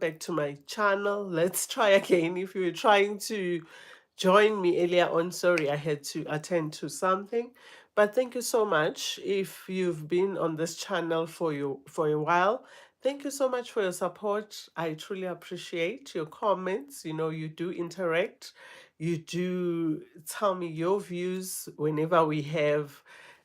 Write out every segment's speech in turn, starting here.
back to my channel. Let's try again. If you were trying to join me earlier on, sorry, I had to attend to something. But thank you so much. If you've been on this channel for a while, thank you so much for your support. I truly appreciate your comments. You know, you do interact. You do tell me your views whenever we have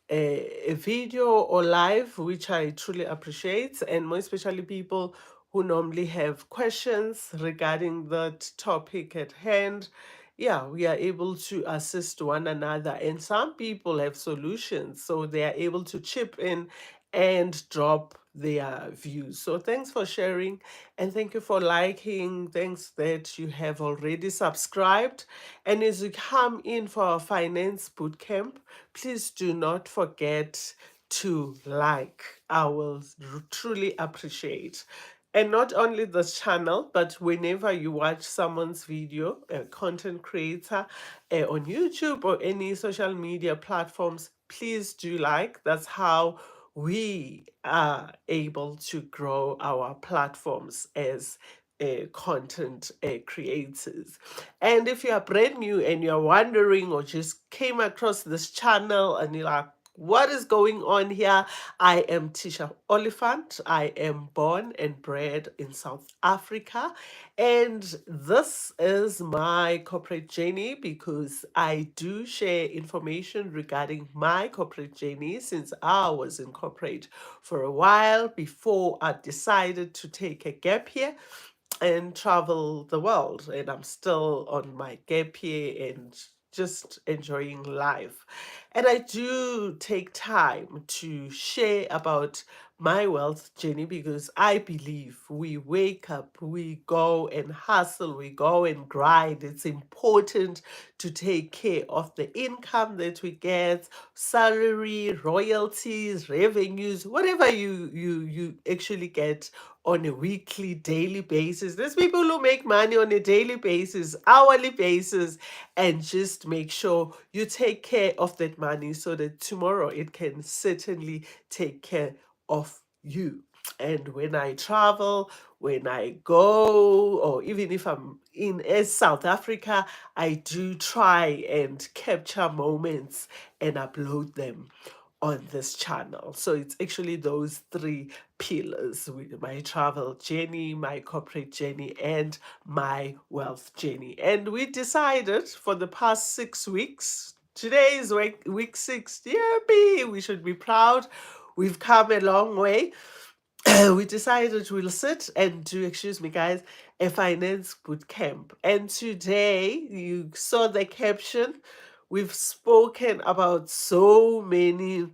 a video or live, which I truly appreciate, and more especially people who normally have questions regarding that topic at hand. Yeah, we are able to assist one another, and some people have solutions, so they are able to chip in and drop their views. So thanks for sharing, and thank you for liking. Thanks that you have already subscribed. And as you come in for our finance bootcamp, please do not forget to like. I will truly appreciate. And not only this channel, but whenever you watch someone's video, a content creator on YouTube or any social media platforms, please do like. That's how we are able to grow our platforms as content creators. And if you are brand new and you're wondering or just came across this channel and you're like, what is going on here? I am Tisha Oliphant. I am born and bred in South Africa. And this is my corporate journey because I do share information regarding my corporate journey since I was in corporate for a while before I decided to take a gap year and travel the world. And I'm still on my gap year and just enjoying life. And I do take time to share about my wealth journey because I believe we wake up, we go and hustle, we go and grind. It's important to take care of the income that we get, salary, royalties, revenues, whatever you actually get on a weekly, daily basis. There's people who make money on a daily basis, hourly basis, and just make sure you take care of that money so that tomorrow it can certainly take care of you. And when I travel, when I go, or even if I'm in South Africa, I do try and capture moments and upload them on this channel. So it's actually those three pillars: with my travel journey, my corporate journey, and my wealth journey. And we decided for the past 6 weeks, today is week 6, yippee, we should be proud. We've come a long way. We decided we'll sit and do, excuse me, guys, a finance boot camp. And today, you saw the caption, we've spoken about so many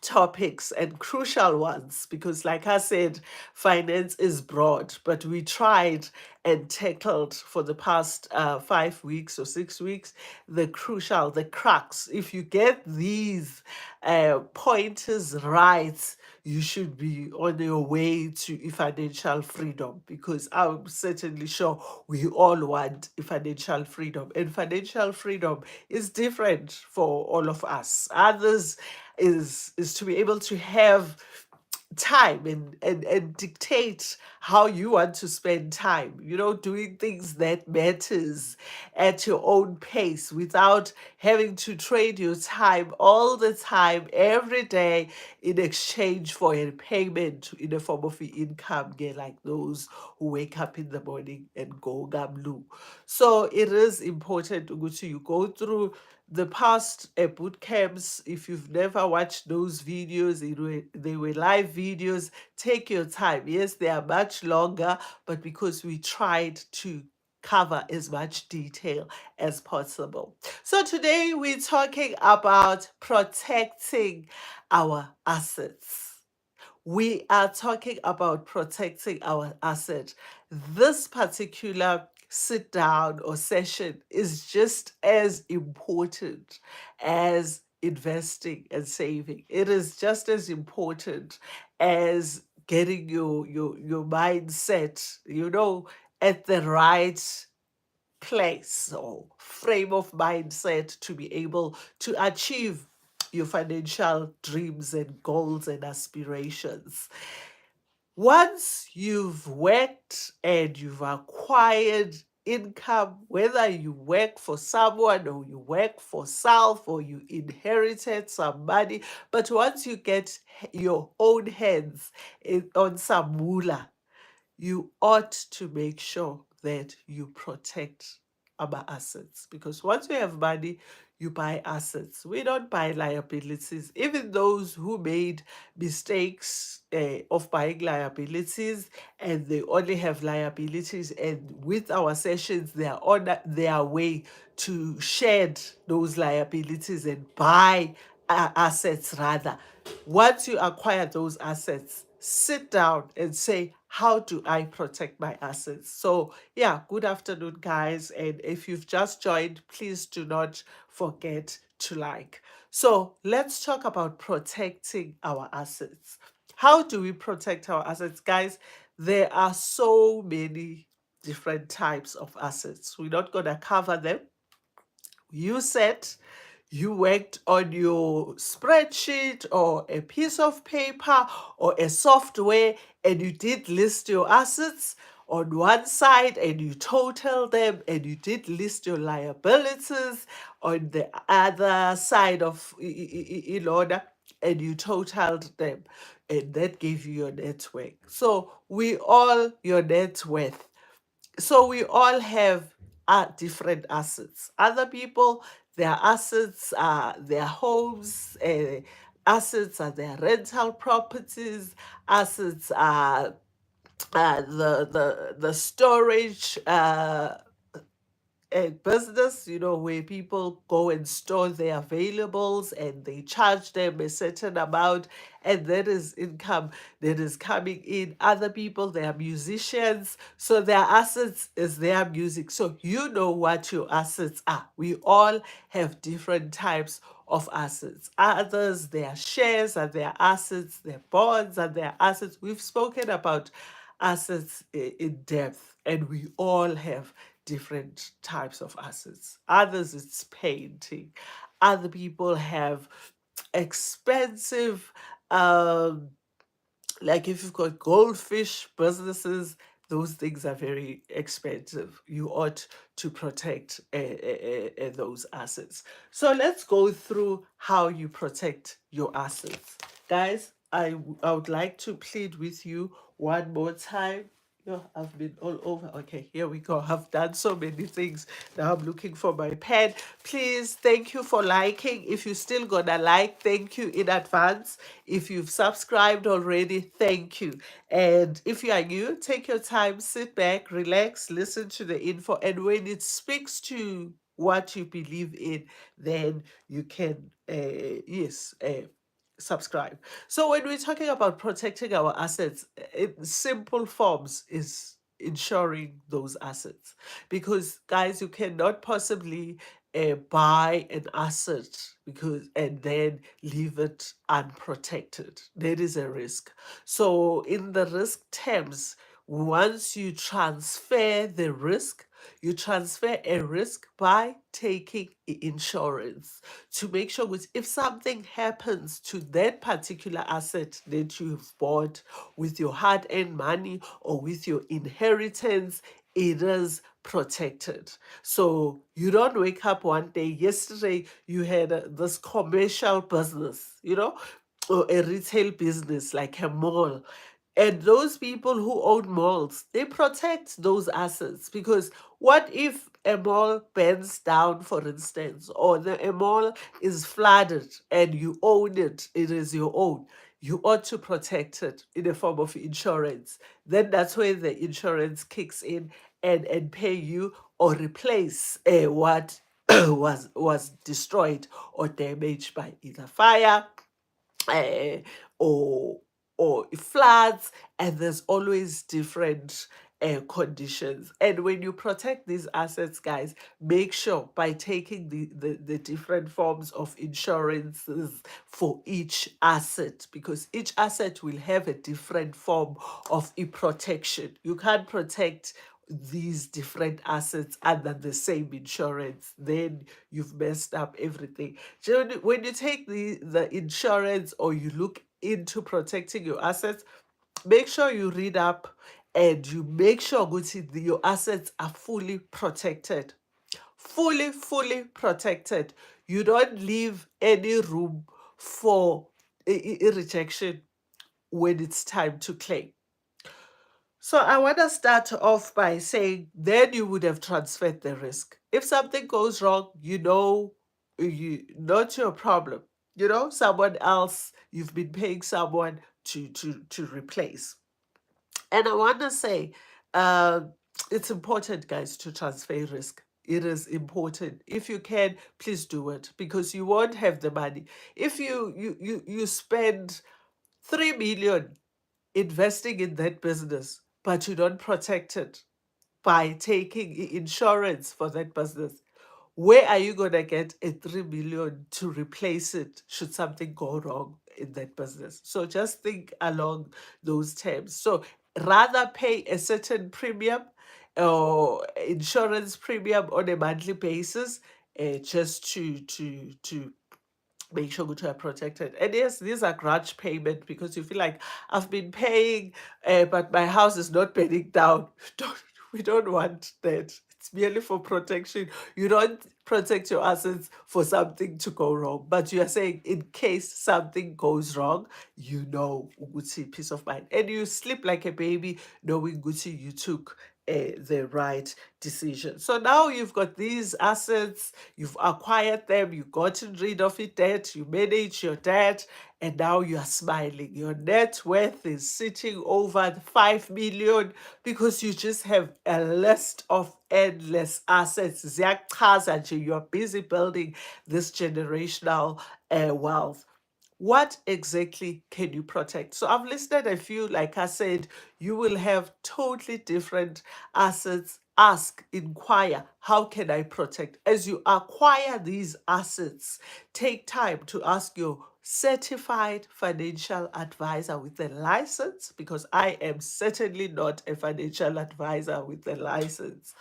topics and crucial ones because, like I said, finance is broad, but we tried and tackled for the past 5 weeks or 6 weeks the crucial, the crux. If you get these pointers right, you should be on your way to financial freedom, because I'm certainly sure we all want financial freedom, and financial freedom is different for all of us. Others is to be able to have time and dictate how you want to spend time, you know, doing things that matters at your own pace without having to trade your time all the time every day in exchange for a payment in the form of income, get like those who wake up in the morning and go gamlu. So it is important to you go through the past boot camps. If you've never watched those videos, they were live videos. Take your time. Yes, they are much longer, but because we tried to cover as much detail as possible. So today we're talking about protecting our assets. We are talking about protecting our asset. This particular sit down or session is just as important as investing and saving. It is just as important as getting your mindset, you know, at the right place or frame of mindset to be able to achieve your financial dreams and goals and aspirations. Once you've worked and you've acquired income, whether you work for someone or you work for self or you inherited some money, but once you get your own hands on some moolah, you ought to make sure that you protect our assets, because once you have money, you buy assets. We don't buy liabilities. Even those who made mistakes of buying liabilities and they only have liabilities, and with our sessions, they are on their way to shed those liabilities and buy assets rather. Once you acquire those assets, sit down and say, how do I protect my assets? So, yeah, good afternoon, guys. And if you've just joined, please do not forget to like. So, let's talk about protecting our assets. How do we protect our assets, guys? There are so many different types of assets. We're not going to cover them. You said you worked on your spreadsheet or a piece of paper or a software, and you did list your assets on one side and you total them, and you did list your liabilities on the other side of in order, and you totaled them, and that gave you your net worth. So we all your net worth. So we all have different assets. Other people, their assets are their homes, assets are their rental properties, assets are the storage a business, where people go and store their valuables and they charge them a certain amount, and that is income that is coming in. Other people, they are musicians, so their assets is their music. So you know what your assets are. We all have different types of assets. Others, their shares are their assets, their bonds are their assets. We've spoken about assets in depth, and we all have different types of assets. Others, it's painting. Other people have expensive, um, like if you've got goldfish businesses, those things are very expensive. You ought to protect those assets. So let's go through how you protect your assets. Guys, I would like to plead with you one more time. Yeah, I've been all over. Okay, here we go. I've done so many things. Now I'm looking for my pen. Please, thank you for liking. If you're still gonna like, thank you in advance. If you've subscribed already, thank you. And if you are new, take your time, sit back, relax, listen to the info. And when it speaks to what you believe in, then you can, subscribe. So when we're talking about protecting our assets, in simple forms is insuring those assets. Because guys, you cannot possibly buy an asset because and then leave it unprotected. There is a risk. So in the risk terms, once you transfer the risk, you transfer a risk by taking insurance to make sure that if something happens to that particular asset that you've bought with your hard-earned money or with your inheritance, it is protected. So you don't wake up one day. Yesterday, you had this commercial business, or a retail business like a mall. And those people who own malls, they protect those assets, because what if a mall burns down, for instance, or a mall is flooded and you own it, it is your own. You ought to protect it in a form of insurance. Then that's where the insurance kicks in and pay you or replace what was destroyed or damaged by either fire, uh, or floods, and there's always different conditions. And when you protect these assets, guys, make sure by taking the different forms of insurances for each asset, because each asset will have a different form of protection. You can't protect these different assets under the same insurance, then you've messed up everything. So when you take the insurance or you look into protecting your assets, make sure you read up and you make sure ukuthi your assets are fully protected. Fully protected. You don't leave any room for rejection when it's time to claim. So I want to start off by saying then you would have transferred the risk. If something goes wrong, not your problem. Someone else, you've been paying someone to replace. And I want to say, uh, it's important, guys, to transfer risk. It is important. If you can, please do it because you won't have the money. If you spend 3 million investing in that business, but you don't protect it by taking insurance for that business, where are you going to get a 3 million to replace it should something go wrong in that business? So just think along those terms. So rather pay a certain premium or insurance premium on a monthly basis, just to make sure that you are protected. And yes, these are grudge payment because you feel like I've been paying, but my house is not burning down. Don't, we don't want that. It's merely for protection. You don't protect your assets for something to go wrong, but you are saying in case something goes wrong, Uguti, peace of mind, and you sleep like a baby, knowing Gucci you took the right decision. So now you've got these assets, you've acquired them, you've gotten rid of your debt, you manage your debt, and now you are smiling. Your net worth is sitting over 5 million because you just have a list of endless assets. Ziyachaza nje, you're busy building this generational wealth. What exactly can you protect? So I've listed a few. Like I said, you will have totally different assets. Ask, inquire, how can I protect? As you acquire these assets, take time to ask your certified financial advisor with a license, because I am certainly not a financial advisor with a license,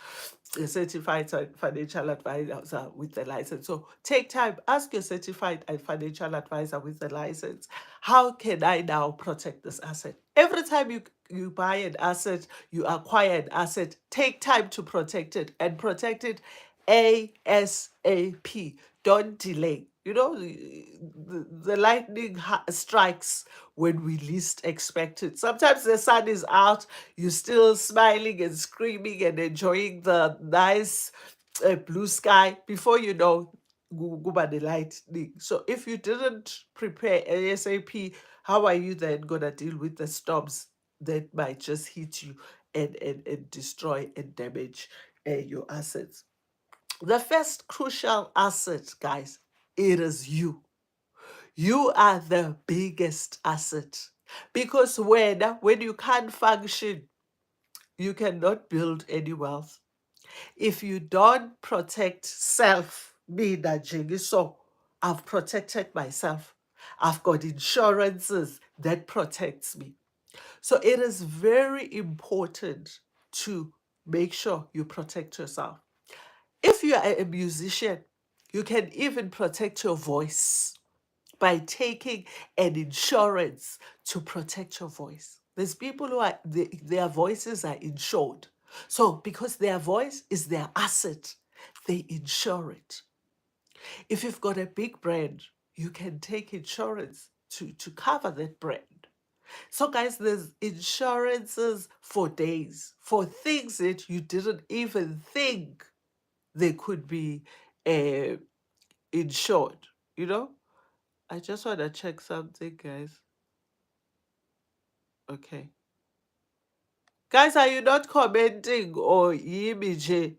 a certified financial advisor with a license. So take time, ask your certified financial advisor with a license, how can I now protect this asset? Every time you buy an asset, you acquire an asset, take time to protect it and protect it ASAP. Don't delay. The lightning strikes when we least expect it. Sometimes the sun is out, you're still smiling and screaming and enjoying the nice blue sky. Before you know, kuba the lightning. So if you didn't prepare ASAP, how are you then gonna deal with the storms that might just hit you and destroy and damage your assets? The first crucial asset, guys, it is you. You are the biggest asset. Because when you can't function, you cannot build any wealth. If you don't protect self, me Najini, so I've protected myself. I've got insurances that protects me. So it is very important to make sure you protect yourself. If you are a musician, you can even protect your voice by taking an insurance to protect your voice. There's people who are their voices are insured. So because their voice is their asset, they insure it. If you've got a big brand, you can take insurance to cover that brand. So, guys, there's insurances for days, for things that you didn't even think they could be uh, insured. You know, I just want to check something, guys. Okay. Guys, are you not commenting or Yimije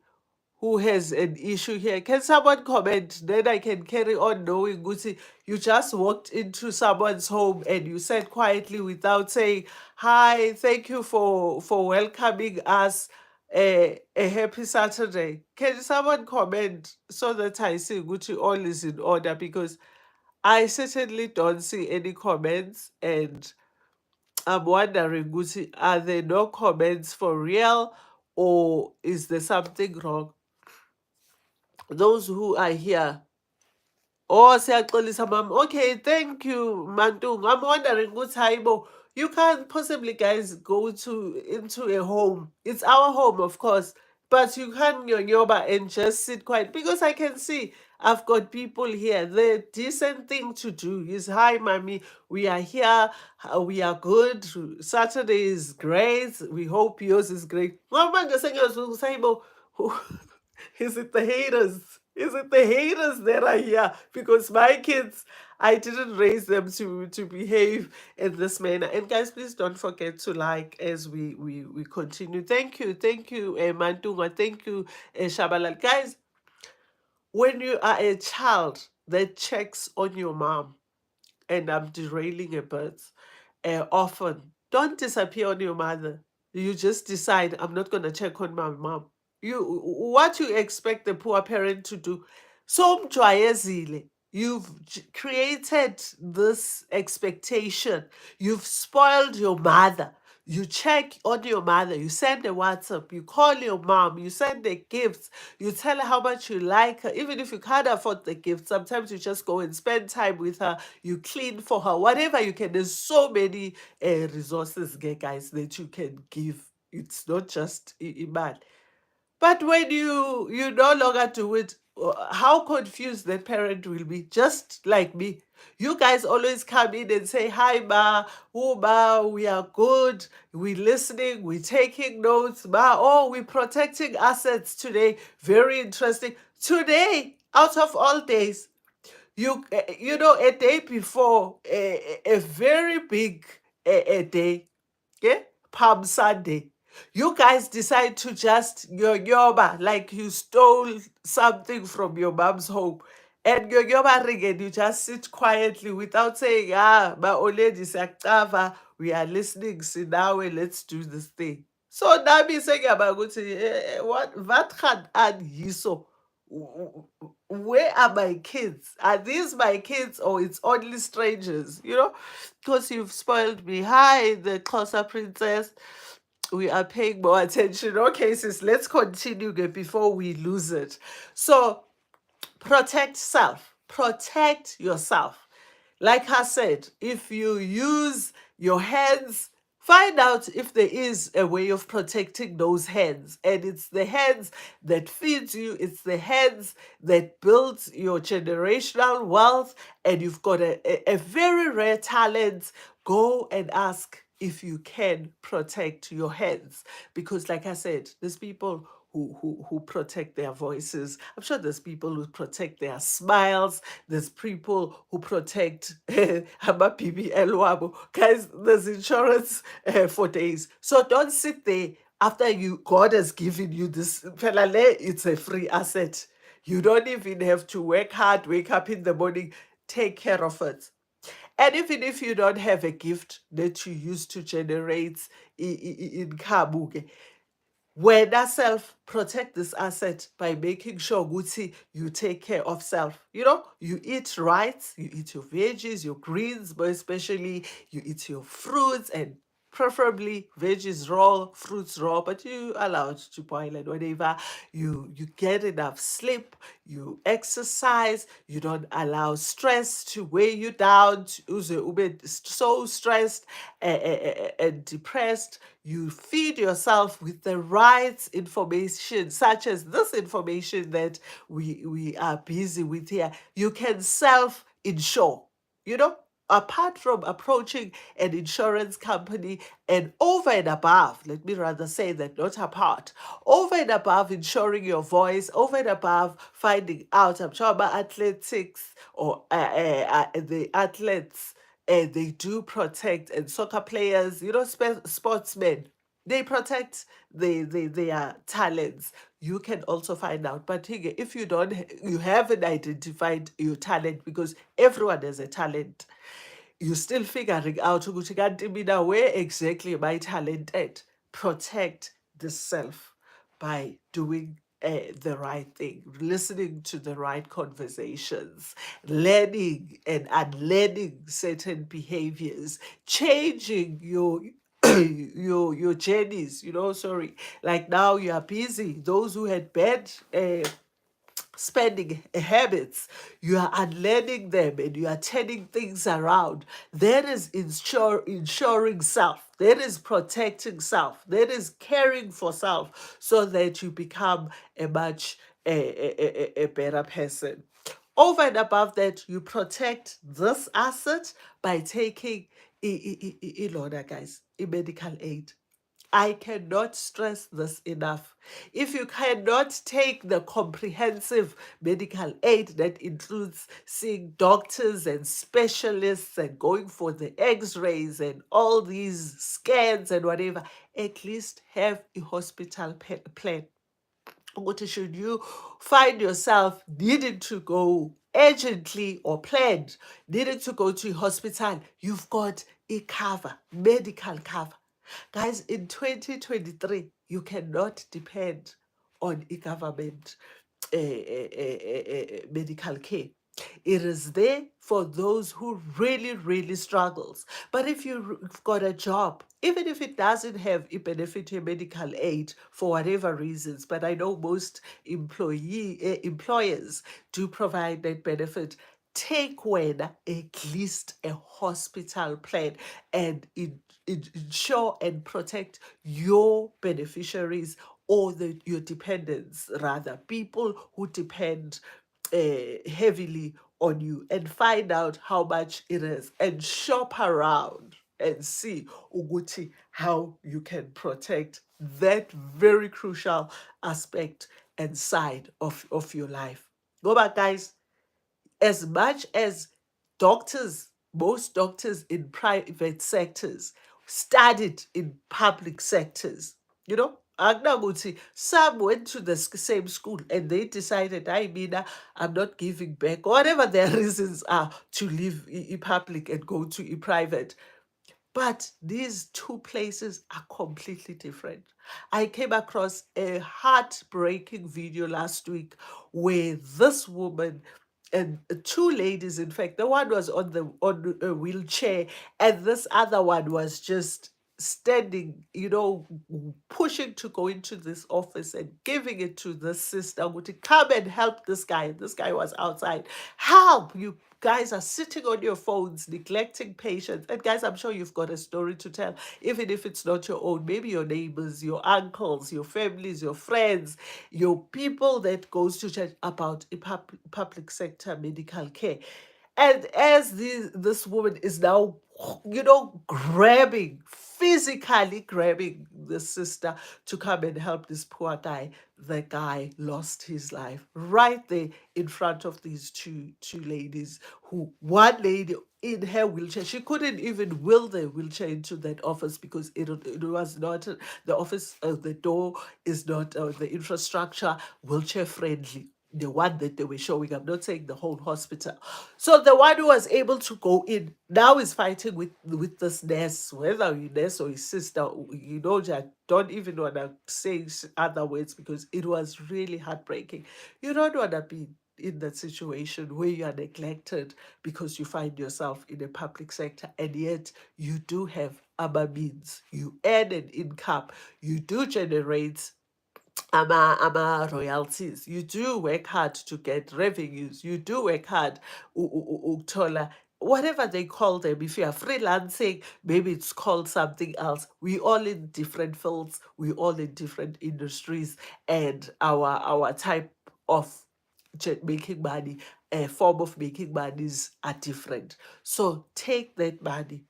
who has an issue here? Can someone comment? Then I can carry on knowing Guti. You just walked into someone's home and you said quietly without saying, hi, thank you for welcoming us. A happy Saturday. Can someone comment so that I see Guti all is in order? Because I certainly don't see any comments, and I'm wondering, Guti, are there no comments for real, or is there something wrong? Those who are here. Oh, siyaxolisa mama. Okay, thank you, Mantung. I'm wondering, Guti, hayibo, You can't possibly, guys, go to into a home. It's our home, of course, but you can't yoba and just sit quiet because I can see I've got people here. The decent thing to do is, hi, mommy, we are here. We are good. Saturday is great. We hope yours is great. Mama, is it the haters? Is it the haters that are here? Because my kids, I didn't raise them to behave in this manner. And guys, please don't forget to like as we continue. Thank you, Mantunga. Thank you, Shabalal. Guys, when you are a child that checks on your mom, and I'm derailing a bit, often. Don't disappear on your mother. You just decide, I'm not going to check on my mom. What you expect the poor parent to do? So mjwayezile. You've created this expectation. You've spoiled your mother. You check on your mother, you send a WhatsApp, you call your mom, you send the gifts, you tell her how much you like her. Even if you can't afford the gift, sometimes you just go and spend time with her, you clean for her, whatever you can. There's so many resources, guys, that you can give. It's not just Iman. But when you no longer do it, how confused that parent will be, just like me. You guys always come in and say, hi, ma, oh, ma, we are good, we're listening, we're taking notes, ma, oh, we're protecting assets today. Very interesting. Today, out of all days, you know, a day before a very big a day, yeah, Palm Sunday, you guys decide to just yoba like you stole something from your mom's home. And yoba ring and you just sit quietly without saying, ah, my lady siyacava, we are listening, sinawe, let's do this thing. So nami sengiyaba ukuthi what gaan aan hierso? Where are my kids? Are these my kids or it's only strangers? You know, because you've spoiled me. Hi, the Xhosa princess. We are paying more attention. Okay, sis, let's continue before we lose it. So protect self, protect yourself. Like I said, if you use your hands, find out if there is a way of protecting those hands. And it's the hands that feeds you, it's the hands that builds your generational wealth. And you've got a very rare talent. Go and ask if you can protect your hands. Because, like I said, there's people who protect their voices. I'm sure there's people who protect their smiles. There's people who protect BBL wabo. Guys, there's insurance for days. So don't sit there after God has given you this. It's a free asset. You don't even have to work hard, wake up in the morning, take care of it. And even if you don't have a gift that you use to generate income, wena self, protect this asset by making sure Gucci you take care of self. You know, you eat right, you eat your veggies, your greens, but especially you eat your fruits and preferably veggies raw, fruits raw, but you allow it to boil and whatever. You get enough sleep, you exercise, you don't allow stress to weigh you down, uze ube so stressed and depressed. You feed yourself with the right information, such as this information that we are busy with here. You can self-insure, you know, apart from approaching an insurance company and over and above, let me rather say that, not apart, over and above insuring your voice, over and above finding out, I'm sure about athletics or the athletes, they do protect, and soccer players, you know, sportsmen, they protect their talents. You can also find out. But if you don't, you haven't identified your talent, because everyone has a talent. You still figuring out ukuthi kanti mina where exactly am I talented. Protect the self by doing the right thing, listening to the right conversations, learning and unlearning certain behaviors, changing your your journeys, you know, sorry. Like now you are busy. Those who had bad spending habits, you are unlearning them and you are turning things around. That is ensuring self. That is protecting self. That is caring for self so that you become a much a better person. Over and above that, you protect this asset by taking Lorna, guys, a medical aid. I cannot stress this enough. If you cannot take the comprehensive medical aid that includes seeing doctors and specialists and going for the x rays and all these scans and whatever, at least have a hospital plan. What should you find yourself needing to go urgently or planned, needing to go to a hospital, you've got a cover, medical cover. Guys, in 2023, you cannot depend on a government medical care. It is there for those who really, really struggles. But if you've got a job, even if it doesn't have a benefit or medical aid for whatever reasons, but I know most employers do provide that benefit. Take when at least a hospital plan and ensure and protect your beneficiaries or your dependents, rather, people who depend heavily on you, and find out how much it is and shop around and see ukuthi how you can protect that very crucial aspect and side of your life. Go back, guys, as much as doctors, most doctors in private sectors studied in public sectors, you know, akunakuthi some went to the same school and they decided, I mean, I'm not giving back, whatever their reasons are to leave public and go to private. But these two places are completely different. I came across a heartbreaking video last week where this woman and two ladies, in fact, the one was on a wheelchair and this other one was just standing, you know, pushing to go into this office and giving it to this sister, would come and help this guy. This guy was outside. Help! You guys are sitting on your phones, neglecting patients. And guys, I'm sure you've got a story to tell, even if it's not your own. Maybe your neighbors, your uncles, your families, your friends, your people that goes to church about a public sector medical care. And as this woman is now, you know, physically grabbing the sister to come and help this poor guy, the guy lost his life right there in front of these two ladies, who one lady in her wheelchair, she couldn't even wheel the wheelchair into that office because it was not the office, the door is not the infrastructure wheelchair friendly, the one that they were showing. I'm not saying the whole hospital. So the one who was able to go in now is fighting with this nurse, whether you nurse or his sister, you know, I don't even want to say other words because it was really heartbreaking. You don't want to be in that situation where you are neglected because you find yourself in a public sector, and yet you do have other means. You earn an income, you do generate royalties. You do work hard to get revenues. You do work hard ukuthola whatever they call them. If you are freelancing, maybe it's called something else. We all in different fields. We all in different industries, and our type of making money, a form of making monies are different. So take that money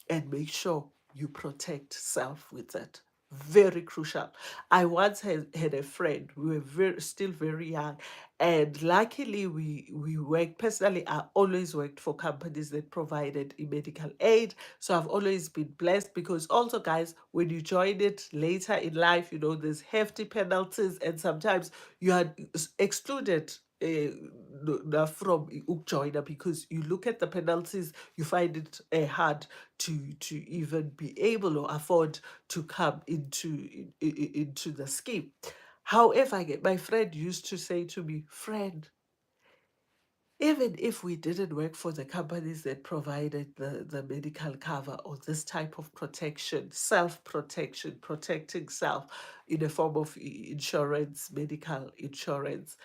and make sure you protect self with it. Very crucial. I once had a friend, we were still very young, and luckily we worked, personally, I always worked for companies that provided a medical aid. So I've always been blessed, because also, guys, when you join it later in life, you know, there's hefty penalties, and sometimes you are excluded from joiner, because you look at the penalties, you find it hard to even be able or afford to come into the scheme. However, my friend used to say to me, friend, even if we didn't work for the companies that provided the medical cover or this type of protection, self-protection, protecting self in the form of insurance, medical insurance,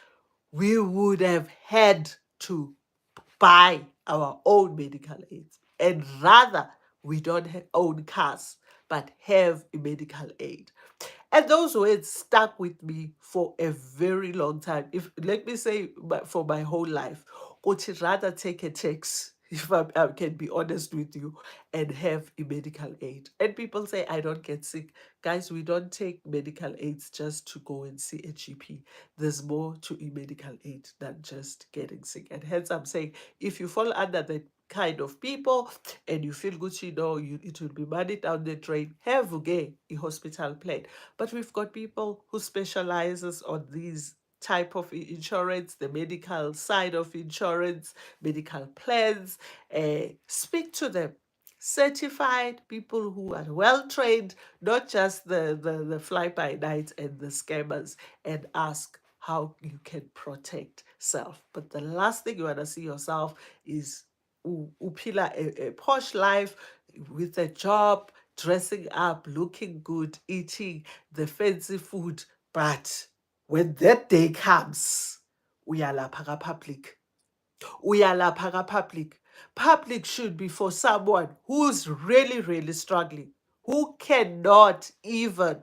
we would have had to buy our own medical aids. And rather, we don't own cars, but have a medical aid. And those words stuck with me for a very long time. If let me say for my whole life, would rather take a tax, if I can be honest with you, and have a medical aid. And people say I don't get sick. Guys, we don't take medical aids just to go and see a GP. There's more to a medical aid than just getting sick. And hence I'm saying if you fall under the kind of people and you feel good, it will be money down the drain, have a hospital plan. But we've got people who specializes on these type of insurance, the medical side of insurance, medical plans. Speak to them. Certified people who are well trained, not just the fly by night and the scammers, and ask how you can protect self. But the last thing you want to see yourself is uphila a posh life with a job, dressing up, looking good, eating the fancy food. But when that day comes, uyalapha public. Uyalapha public. Public should be for someone who's really, really struggling, who cannot even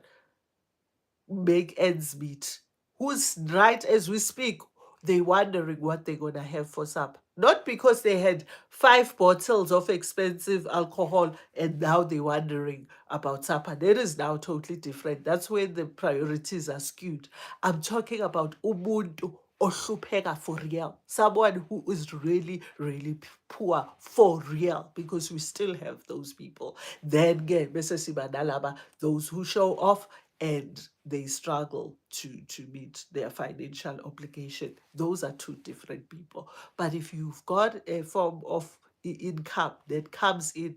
make ends meet, who's right as we speak, they wondering what they're gonna have for supper. Not because they had 5 bottles of expensive alcohol and now they're wondering about supper. That is now totally different. That's where the priorities are skewed. I'm talking about umuntu ohlupheka for real. Someone who is really, really poor for real, because we still have those people. Then again, Mrs. Sibanalaba, those who show off and they struggle to meet their financial obligation. Those are two different people. But if you've got a form of income that comes in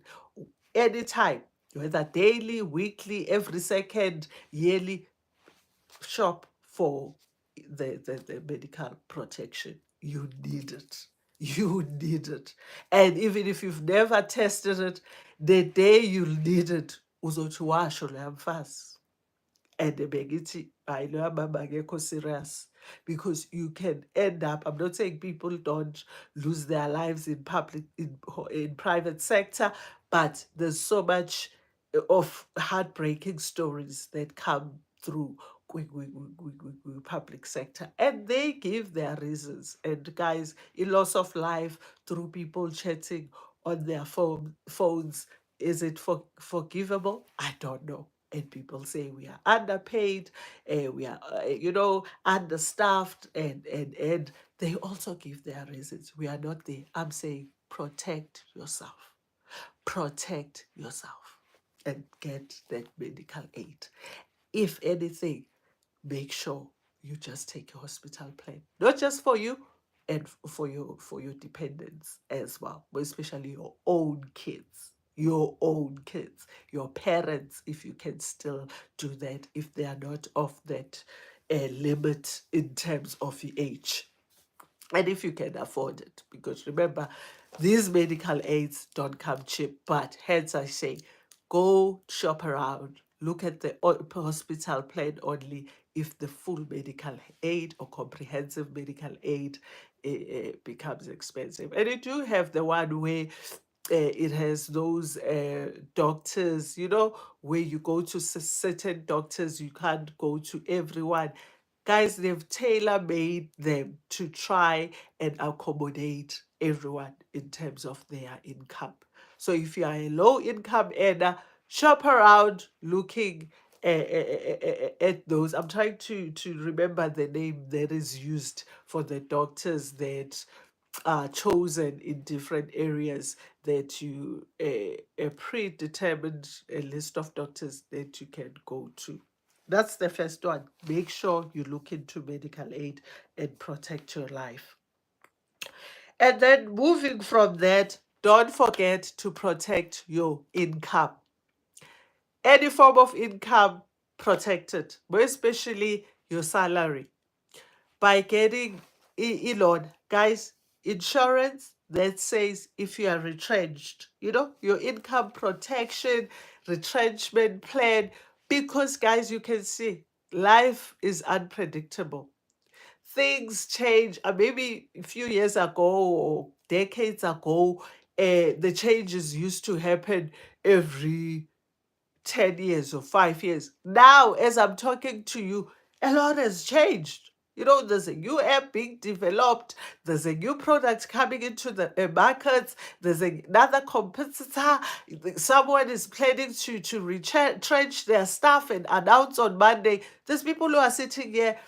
anytime, whether daily, weekly, every second, yearly, shop for the medical protection. You need it. You need it. And even if you've never tested it, the day you'll need it, uzothi washo leya mfazi. And begithi hayi loya mama akekho serious, because you can end up, I'm not saying people don't lose their lives in public, in private sector, but there's so much of heartbreaking stories that come through public sector, and they give their reasons. And guys, a loss of life through people chatting on their phones, is it forgivable? I don't know. And people say we are underpaid, we are, understaffed, and they also give their reasons. We are not there. I'm saying protect yourself. Protect yourself and get that medical aid. If anything, make sure you just take a hospital plan, not just for you, and for your dependents as well, but especially your own kids, your parents, if you can still do that, if they are not of that limit in terms of the age, and if you can afford it. Because remember, these medical aids don't come cheap. But hence I say, go shop around, look at the hospital plan only if the full medical aid or comprehensive medical aid becomes expensive. And you do have the one where it has those doctors, where you go to certain doctors, you can't go to everyone. Guys, they've tailor made them to try and accommodate everyone in terms of their income. So if you are a low income earner, shop around looking at those. I'm trying to remember the name that is used for the doctors that are chosen in different areas, that you a predetermined list of doctors that you can go to. That's the first one. Make sure you look into medical aid and protect your life. And then moving from that, don't forget to protect your income. Any form of income protected, but especially your salary, by getting loan. Guys, insurance that says if you are retrenched, your income protection, retrenchment plan, because guys, you can see life is unpredictable. things change. Maybe a few years ago or decades ago, the changes used to happen every 10 years or 5 years. Now, as I'm talking to you, a lot has changed. There's a new app being developed, there's a new product coming into the markets, there's another competitor, someone is planning to retrench their staff and announce on Monday. There's people who are sitting here,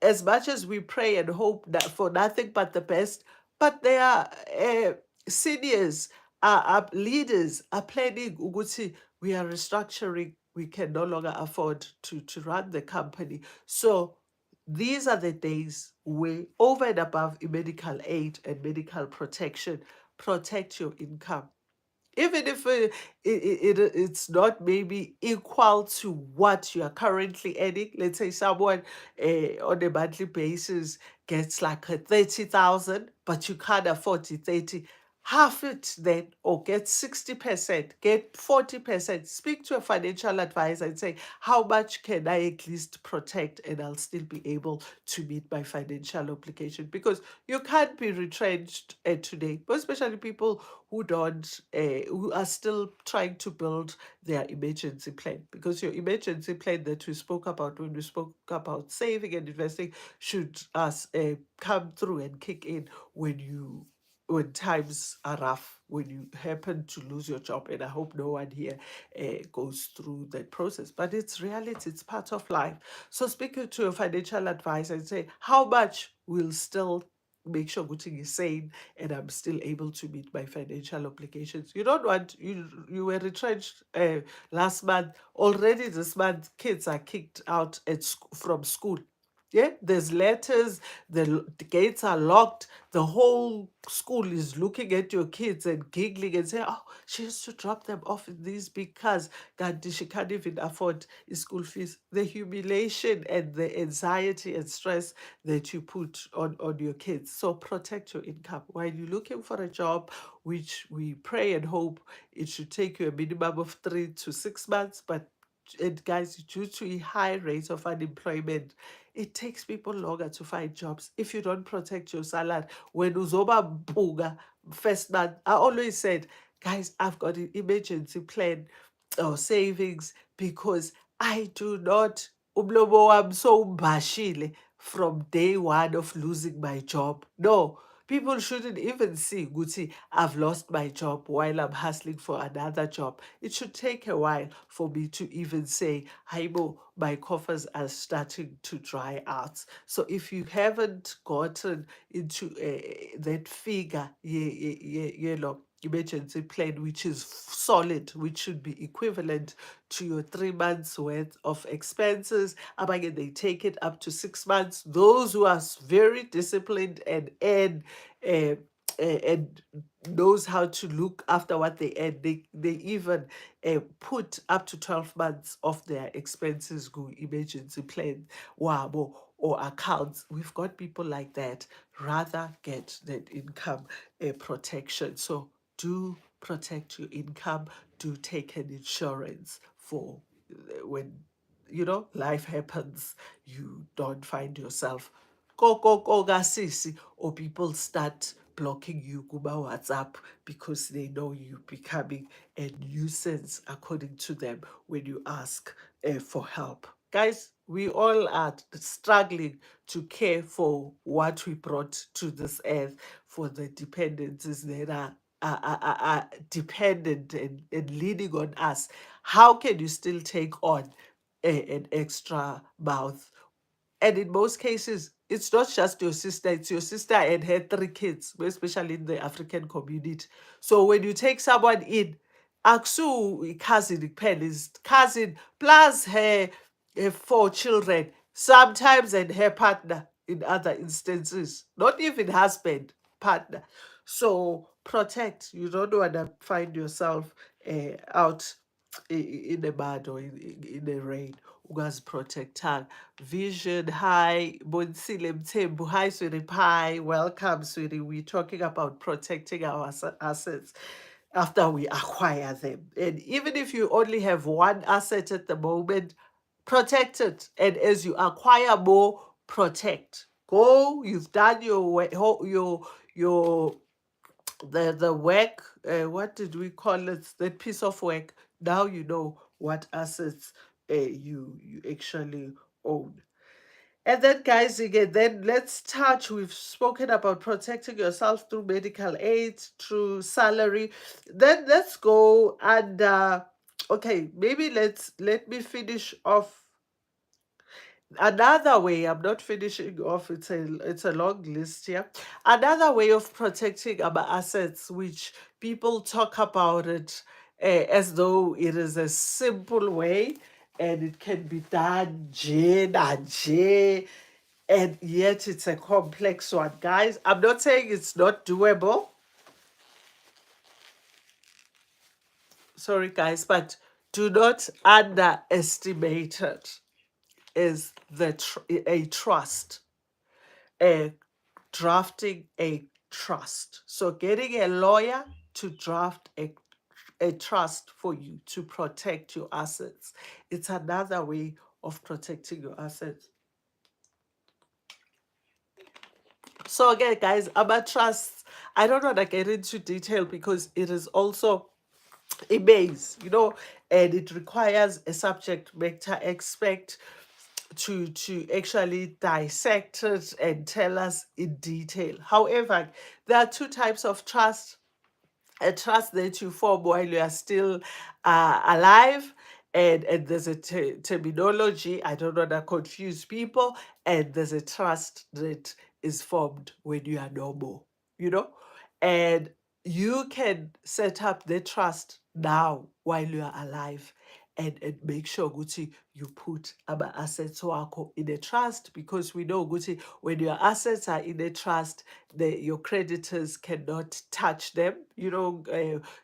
as much as we pray and hope that for nothing but the best, but they are seniors, leaders are planning ukuthi we are restructuring, we can no longer afford to run the company. So these are the days where, over and above medical aid and medical protection, protect your income. Even if it's not maybe equal to what you are currently earning. Let's say someone on a monthly basis gets like a 30,000, but you can't afford the 30. Half it then, or get 60%, get 40%. Speak to a financial advisor and say, how much can I at least protect and I'll still be able to meet my financial obligation? Because you can't be retrenched today, but especially people who don't, who are still trying to build their emergency plan. Because your emergency plan that we spoke about when we spoke about saving and investing should come through and kick in when times are rough, when you happen to lose your job. And I hope no one here goes through that process. But it's reality, it's part of life. So speaking to a financial advisor and say, how much will still make sure Guting is sane and I'm still able to meet my financial obligations. You don't want, you were retrenched last month. Already this month, kids are kicked out from school. Yeah, there's letters, the gates are locked, the whole school is looking at your kids and giggling and saying, oh, she has to drop them off in these because God, she can't even afford school fees. The humiliation and the anxiety and stress that you put on your kids. So protect your income. While you're looking for a job, which we pray and hope it should take you a minimum of 3 to 6 months, but and guys, due to a high rate of unemployment, it takes people longer to find jobs. If you don't protect your salary, when uzoba mpuga first month, I always said, guys, I've got an emergency plan or savings because I do not, umlomo wami so umbashile from day one of losing my job. No, people shouldn't even see Guti, I've lost my job while I'm hustling for another job. It should take a while for me to even say, Haibo, my coffers are starting to dry out. So if you haven't gotten into that figure, emergency plan, which is solid, which should be equivalent to your 3 months worth of expenses. Abanye, they take it up to 6 months. Those who are very disciplined uh, and knows how to look after what they earn, they even put up to 12 months of their expenses go emergency plan wabo or accounts. We've got people like that. Rather get that income protection. So do protect your income. Do take an insurance for when life happens. You don't find yourself go kasisi, or people start blocking you kuba WhatsApp because they know you becoming a nuisance according to them when you ask for help. Guys, we all are struggling to care for what we brought to this earth, for the dependencies that are dependent and leaning on us. How can you still take on an extra mouth? And in most cases, it's not just your sister, it's your sister and her 3 kids, especially in the African community. So when you take someone in, Aksu cousin pen is cousin plus her 4 children, sometimes and her partner in other instances, not even husband, partner. So protect. You don't want to find yourself out in the mud or in the rain. Ungaziprotectanga. Vision, hi. Bonisile Mthembu, hi, sweetie pie. Welcome, sweetie. We're talking about protecting our assets after we acquire them. And even if you only have one asset at the moment, protect it. And as you acquire more, protect. Go, you've done your your the work. What did we call it? That piece of work. Now you know what assets you actually own. And then, guys, again, then let's touch. We've spoken about protecting yourself through medical aid, through salary. Then let's go and okay, maybe let me finish off another way. I'm not finishing off. It's a long list here. Another way of protecting our assets, which people talk about it as though it is a simple way and it can be done J and J, and yet it's a complex one, guys. I'm not saying it's not doable. Sorry, guys, but do not underestimate it. Is a trust, a drafting a trust. So getting a lawyer to draft a trust for you to protect your assets. It's another way of protecting your assets. So again, guys, about trusts, I don't want to get into detail because it is also a maze, and it requires a subject matter expert to actually dissect it and tell us in detail. However, there are two types of trust: a trust that you form while you are still alive, and there's a terminology, I don't want to confuse people, and there's a trust that is formed when you are normal, you know and you can set up the trust now while you are alive, and make sure Gucci you put our assets wako in a trust, because we know Gucci, when your assets are in a trust, your creditors cannot touch them.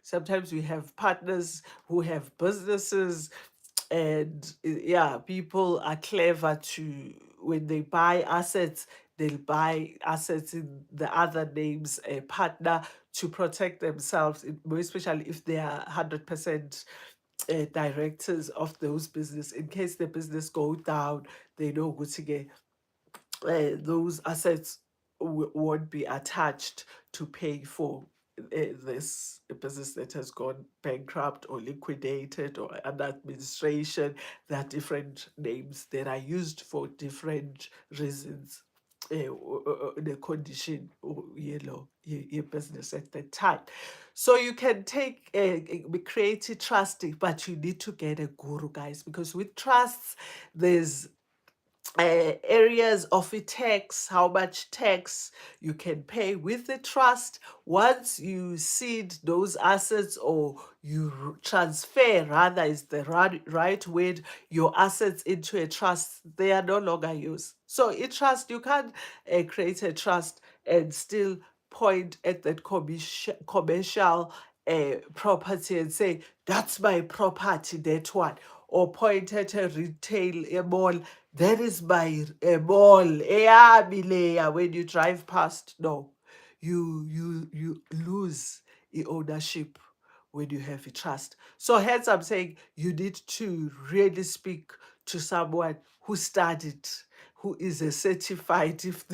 Sometimes we have partners who have businesses, and yeah, people are clever to, when they buy assets, they'll buy assets in the other names, a partner, to protect themselves, especially if they are 100% directors of those business. In case the business go down, they know Gucci, those assets won't be attached to pay for this business that has gone bankrupt or liquidated or under administration. There are different names that are used for different reasons. The condition or your business at that time. So you can take create a trusting, but you need to get a guru, guys, because with trusts there's areas of a tax, how much tax you can pay with the trust. Once you cede those assets, or you transfer, rather is the right word, your assets into a trust, they are no longer yours. So a trust, you can't create a trust and still point at that commercial property and say, that's my property, that one. Or point at a retail, a mall, that is my mall. When you drive past, no, you lose the ownership when you have a trust. So hence I'm saying you need to really speak to someone who studied, who is a certified, if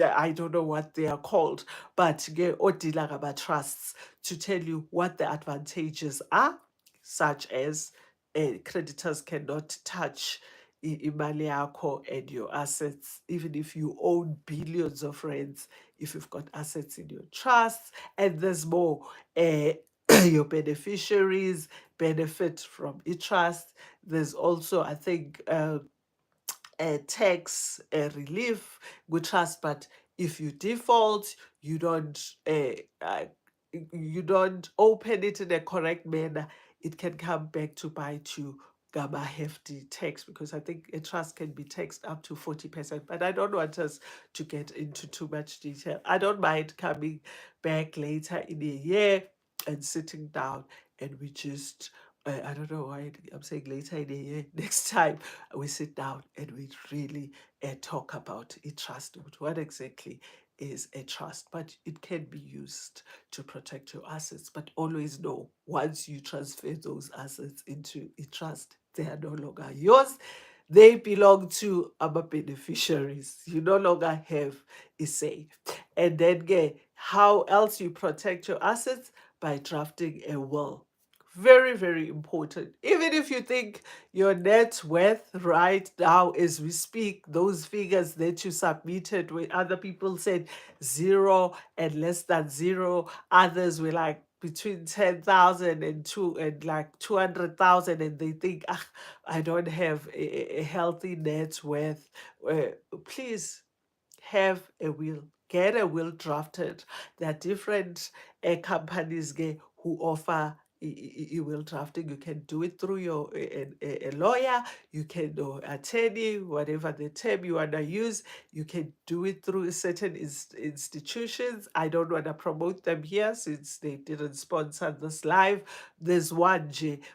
I don't know what they are called, but odila about trusts, to tell you what the advantages are, such as creditors cannot touch imali yakho and your assets, even if you own billions of rands, if you've got assets in your trusts. And there's more. Your beneficiaries benefit from a trust. There's also, I think, tax relief with trust, but if you default, you don't open it in a correct manner, it can come back to bite you gamma hefty tax, because I think a trust can be taxed up to 40%. But I don't want us to get into too much detail. I don't mind coming back later in a year and sitting down, and we just I don't know why I'm saying later in a year. Next time we sit down and we really talk about a trust. What exactly is a trust? But it can be used to protect your assets. But always know, once you transfer those assets into a trust, they are no longer yours. they belong to our beneficiaries. You no longer have a say. And then how else you protect your assets? By drafting a will. Very, very important. Even if you think your net worth right now, as we speak, those figures that you submitted where other people said zero and less than zero, others were like between 10,000 and like 200,000, and they think, ah, I don't have a healthy net worth. Uh, Please have a will. Get a will drafted. There are different companies who offer will drafting. You can do it through your a lawyer, you can do attorney, whatever the term you want to use. You can do it through certain institutions. I don't want to promote them here since they didn't sponsor this live. There's one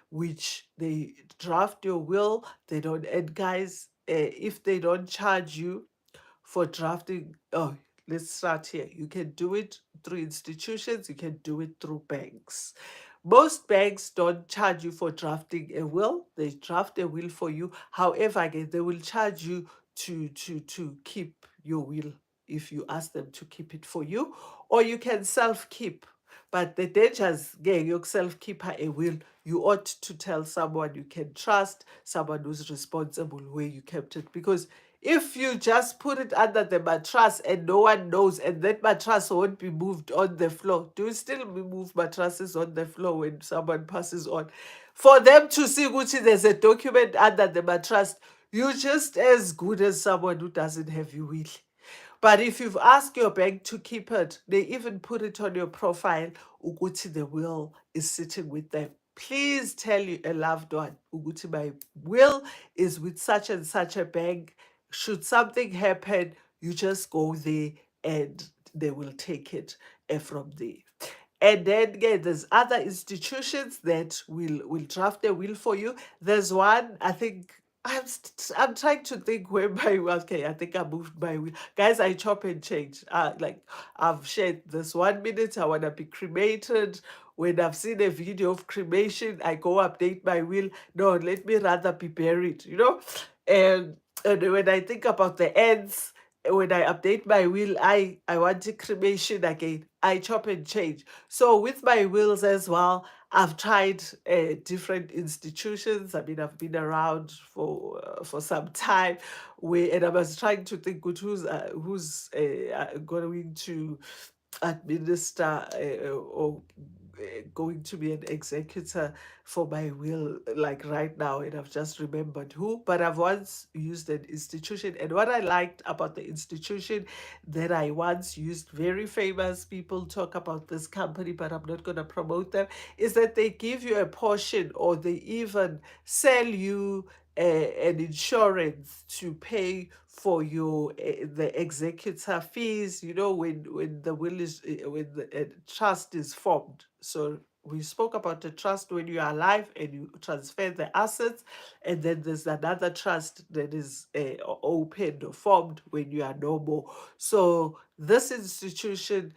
which they draft your will. They don't, and guys, if they don't charge you for drafting. Oh, let's start here. You can do it through institutions, you can do it through banks. Most banks don't charge you for drafting a will. They draft a will for you. However, again, they will charge you to keep your will if you ask them to keep it for you, or you can self keep. But the dangers, again, you self keep a will. You ought to tell someone you can trust, someone who's responsible where you kept it. Because if you just put it under the mattress and no one knows, and that mattress won't be moved on the floor, do you still move mattresses on the floor when someone passes on? For them to see which there's a document under the mattress, you're just as good as someone who doesn't have your will. But if you've asked your bank to keep it, they even put it on your profile, Uguti the will is sitting with them. Please tell you a loved one, Uguti, my will is with such and such a bank. Should something happen, you just go there and they will take it from there. And then again, there's other institutions that will draft a will for you. There's one, I think, I'm trying to think where my okay, I think I moved my will. Guys, I chop and change. Like I've shared this 1 minute, I wanna be cremated. When I've seen a video of cremation, I go update my will. No, let me rather be buried, you know? And when I think about the ends, when I update my will, I want a cremation again. I chop and change. So with my wills as well, I've tried different institutions. I mean, I've been around for some time, and I was trying to think who's going to administer or going to be an executor for my will, like right now, and I've just remembered who. But I've once used an institution, and what I liked about the institution that I once used, very famous people talk about this company, but I'm not going to promote them, is that they give you a portion, or they even sell you an insurance to pay for your the executor fees, you know, when the will is when the trust is formed. So we spoke about the trust when you are alive and you transfer the assets, and then there's another trust that is opened or formed when you are no more. So this institution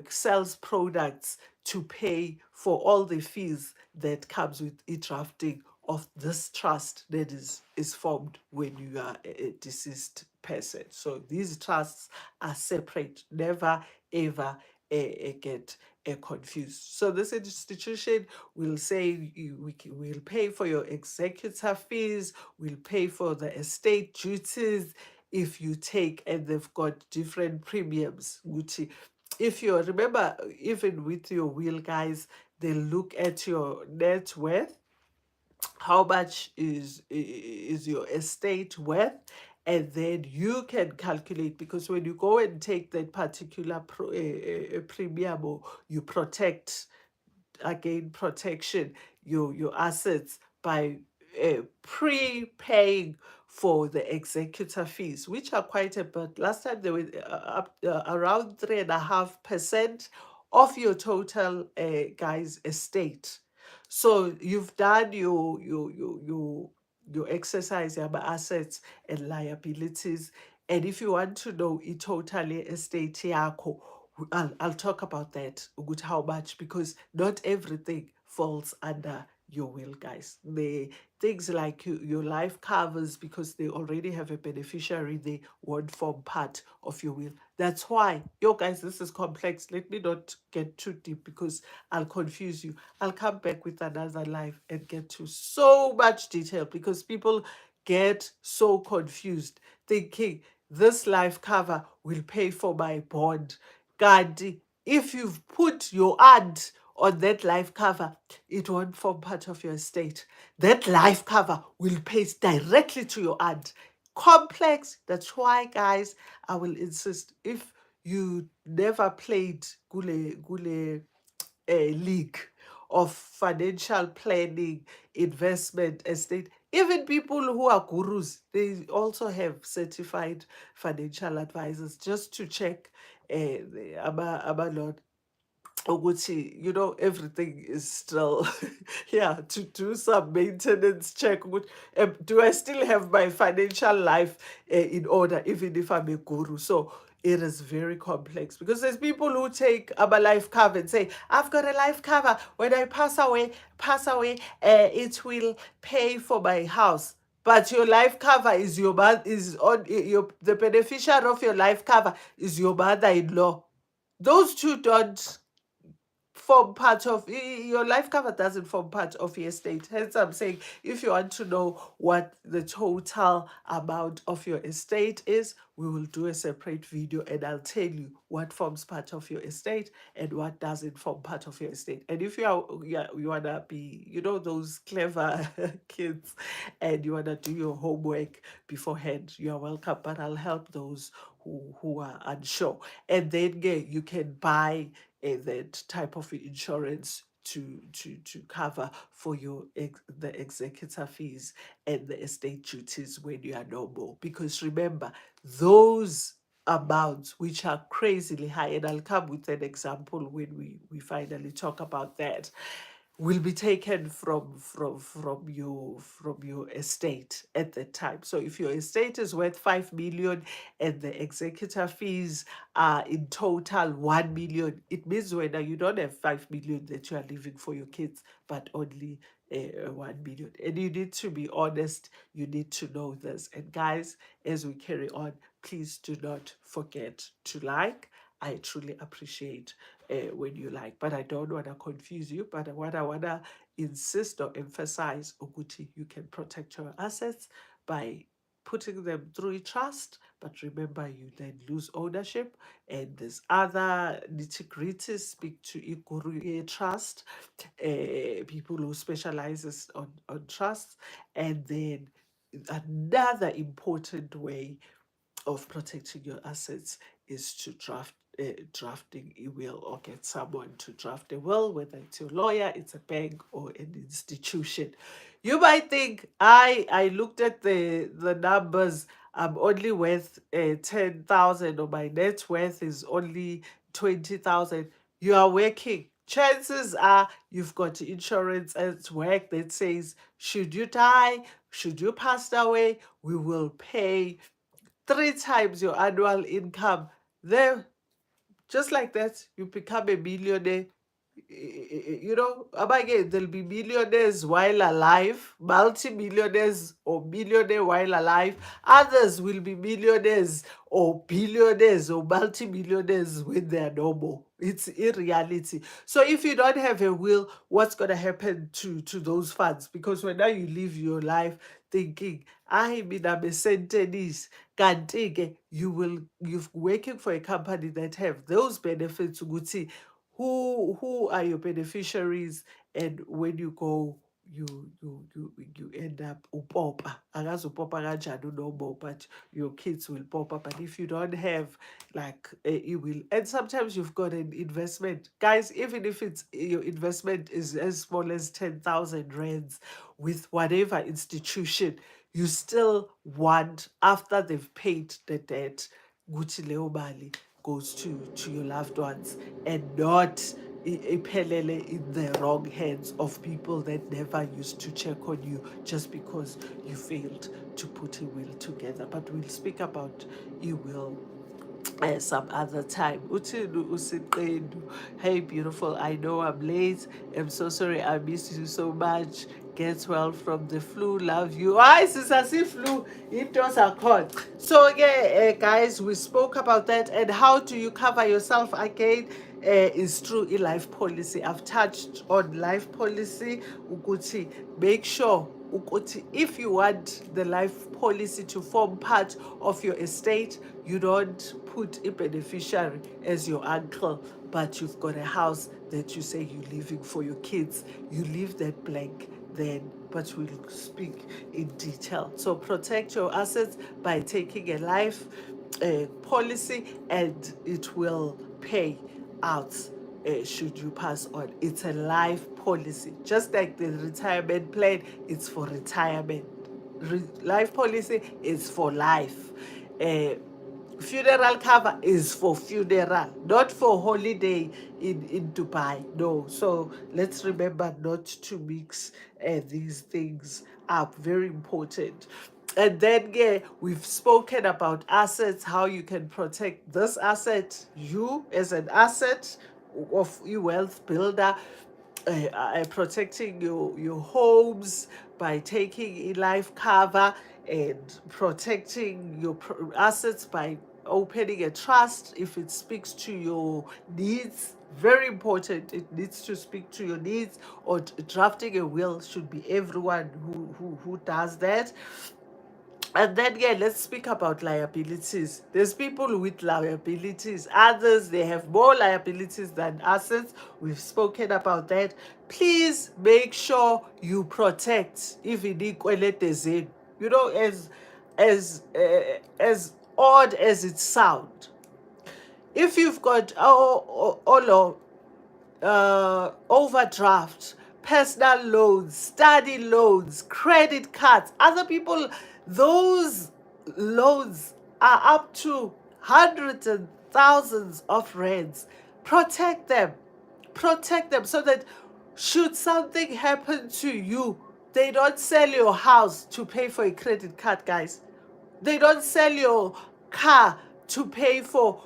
sells products to pay for all the fees that comes with e-drafting of this trust that is formed when you are a deceased person. So these trusts are separate, never ever get confused. So this institution will say we'll pay for your executor fees, we'll pay for the estate duties if you take, and they've got different premiums. Gucci. If you remember, even with your will, guys, they look at your net worth, how much is your estate worth, and then you can calculate, because when you go and take that particular premium, or you protect, again, protection your assets by prepaying for the executor fees, which are quite a bit. Last time they were around 3.5% of your total guys estate. So you've done your exercise, your assets and liabilities. And if you want to know totally estate yako, I'll talk about that, good how much, because not everything falls under your will, guys. The things like your life covers, because they already have a beneficiary, they won't form part of your will. That's why, yo guys, this is complex. Let me not get too deep because I'll confuse you. I'll come back with another live and get to so much detail, because people get so confused thinking this life cover will pay for my bond. God, if you've put your ad on that life cover, it won't form part of your estate. That life cover will pay directly to your ad. Complex. That's why, guys, I will insist, if you never played gule a league of financial planning, investment, estate. Even people who are gurus, they also have certified financial advisors just to check about ukuthi, everything is still yeah, to do some maintenance check. Do I still have my financial life in order, even if I'm a guru? So it is very complex, because there's people who take a life cover and say, I've got a life cover, when I pass away, it will pay for my house. But your life cover is is on your, the beneficiary of your life cover is your mother-in-law. Those two don't form part of your life cover, doesn't form part of your estate. Hence, I'm saying, if you want to know what the total amount of your estate is, we will do a separate video and I'll tell you what forms part of your estate and what doesn't form part of your estate. And if you are, yeah, you wanna be, those clever kids, and you wanna do your homework beforehand, you are welcome. But I'll help those who are unsure. And then, yeah, you can buy that type of insurance to cover for the executor fees and the estate duties when you are no more. Because remember, those amounts, which are crazily high, and I'll come with an example when we finally talk about that, will be taken from your estate at that time. So if your estate is worth 5 million and the executor fees are in total 1 million, it means when you don't have 5 million that you are leaving for your kids, but only 1 million. And you need to be honest, you need to know this. And guys, as we carry on, please do not forget to like. I truly appreciate when you like, but I don't want to confuse you. But what I want to insist or emphasize, Uguti, you can protect your assets by putting them through a trust. But remember, you then lose ownership, and there's other nitty-gritties. Speak to Ikuru Trust, people who specializes on trusts. And then another important way of protecting your assets is to drafting a will, or get someone to draft a will, whether it's your lawyer, it's a bank, or an institution. You might think, I looked at the numbers, I'm only worth 10,000, or my net worth is only 20,000. You are working. Chances are you've got insurance at work that says, should you die, should you pass away, we will pay 3 times your annual income. Then, just like that, you become a millionaire. Again, there'll be millionaires while alive, multi-millionaires or millionaire while alive. Others will be millionaires or billionaires or multi-millionaires when they're normal. It's in reality. So if you don't have a will, what's going to happen to those funds? Because when now you live your life thinking, I mean, I'm a centennies, kanti-ke, you're working for a company that have those benefits ukuthi who are your beneficiaries, and when you go, you end up upopa. Angazi upopa kanjani unomo, but your kids will pop up. But if you don't have, like, you will. And sometimes you've got an investment, guys. Even if it's your investment is as small as 10,000 rands with whatever institution, you still want, after they've paid the debt, Gucci leyo mali goes to your loved ones, and not iphelele in the wrong hands of people that never used to check on you just because you failed to put a will together. But we'll speak about e-will some other time. Uthini usiqendu. Hey, beautiful, I know I'm late. I'm so sorry I missed you so much. Get well from the flu. Love you. Why, sisasi flu? It does a call. So, yeah, guys, we spoke about that. And how do you cover yourself again? Is through a life policy. I've touched on life policy. Ukuthi, make sure ukuthi if you want the life policy to form part of your estate, you don't put a beneficiary as your uncle, but you've got a house that you say you're leaving for your kids. You leave that blank then, but we'll speak in detail. So protect your assets by taking a life policy, and it will pay out should you pass on. It's a life policy, just like the retirement plan. It's for retirement. Life policy is for life. Uh, Funeral cover is for funeral, not for holiday in Dubai. No. So let's remember not to mix these things up. Very important. And then, yeah, we've spoken about assets, how you can protect this asset, you as an asset of your wealth builder, protecting your homes by taking a life cover, and protecting your assets by opening a trust if it speaks to your needs. Very important. It needs to speak to your needs. Or drafting a will should be everyone who does that. And then, yeah, let's speak about liabilities. There's people with liabilities. Others, they have more liabilities than assets. We've spoken about that. Please make sure you protect even ikwelete zenu. You know, as odd as it sounds, if you've got all of overdraft, personal loans, study loans, credit cards. Other people, those loans are up to hundreds and thousands of rands. Protect them. Protect them so that should something happen to you, they don't sell your house to pay for a credit card, guys. They don't sell your car to pay for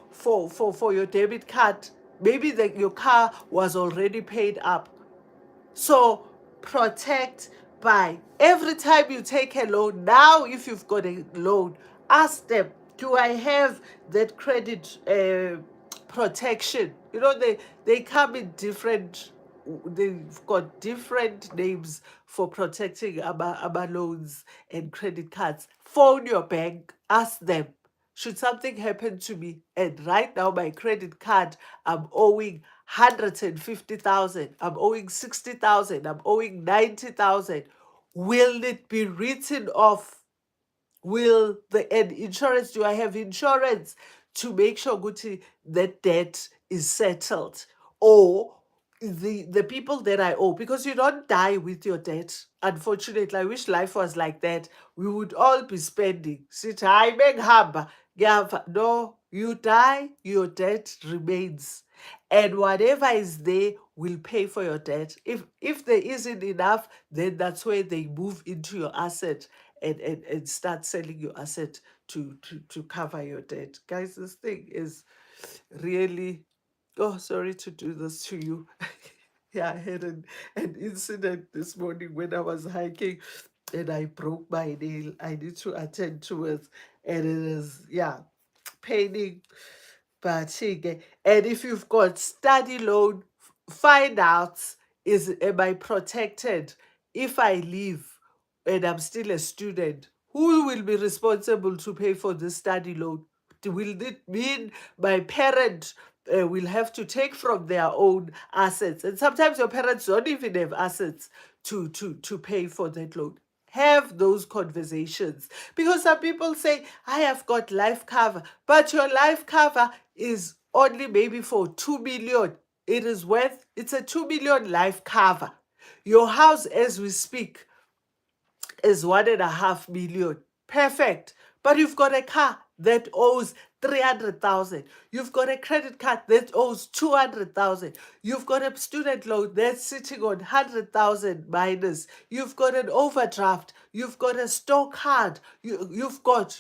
your debit card. Maybe your car was already paid up. So protect by every time you take a loan. Now, if you've got a loan, ask them, do I have that credit protection? You know, they come in different, they've got different names for protecting our loans and credit cards. Phone your bank, ask them, should something happen to me, and right now my credit card, I'm owing 150,000, I'm owing 60,000, I'm owing 90,000, will it be written off? Will the and insurance, do I have insurance to make sure Guti that debt is settled? Or the people that I owe, because you don't die with your debt. Unfortunately, I wish life was like that. We would all be spending. Sit I beg haba. No, you die, your debt remains. And whatever is there will pay for your debt. If there isn't enough, then that's where they move into your asset, and start selling your asset to cover your debt. Guys, this thing is really, oh, sorry to do this to you. Yeah, I had an incident this morning when I was hiking and I broke my nail. I need to attend to it. And it is, yeah, paining. But and if you've got study loan, find out, am I protected if I leave and I'm still a student? Who will be responsible to pay for the study loan? Will it mean my parent will have to take from their own assets? And sometimes your parents don't even have assets to pay for that loan. Have those conversations, because some people say, I have got life cover, but your life cover is only maybe for 2 million. It's a 2 million life cover. Your house, as we speak, is 1.5 million. Perfect. But you've got a car that owes 300,000. You've got a credit card that owes 200,000. You've got a student loan that's sitting on 100,000 minus. You've got an overdraft. You've got a store card. You've got.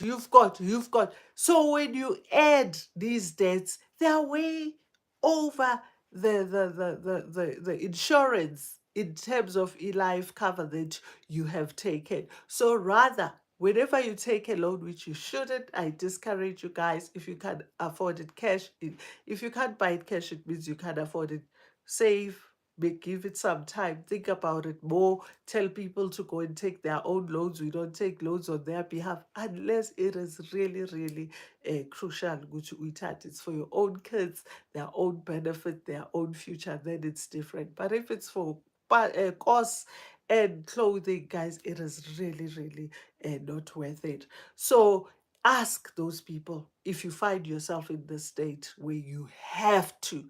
So when you add these debts, they're way over the insurance in terms of life cover that you have taken. So rather, whenever you take a loan, which you shouldn't, I discourage you guys, if you can afford it cash. If you can't buy it cash, it means you can't afford it. Save, give it some time, think about it more, tell people to go and take their own loans. We don't take loans on their behalf unless it is really, really crucial. It's for your own kids, their own benefit, their own future, then it's different. But if it's for costs and clothing, guys, it is really, really not worth it. So ask those people if you find yourself in the state where you have to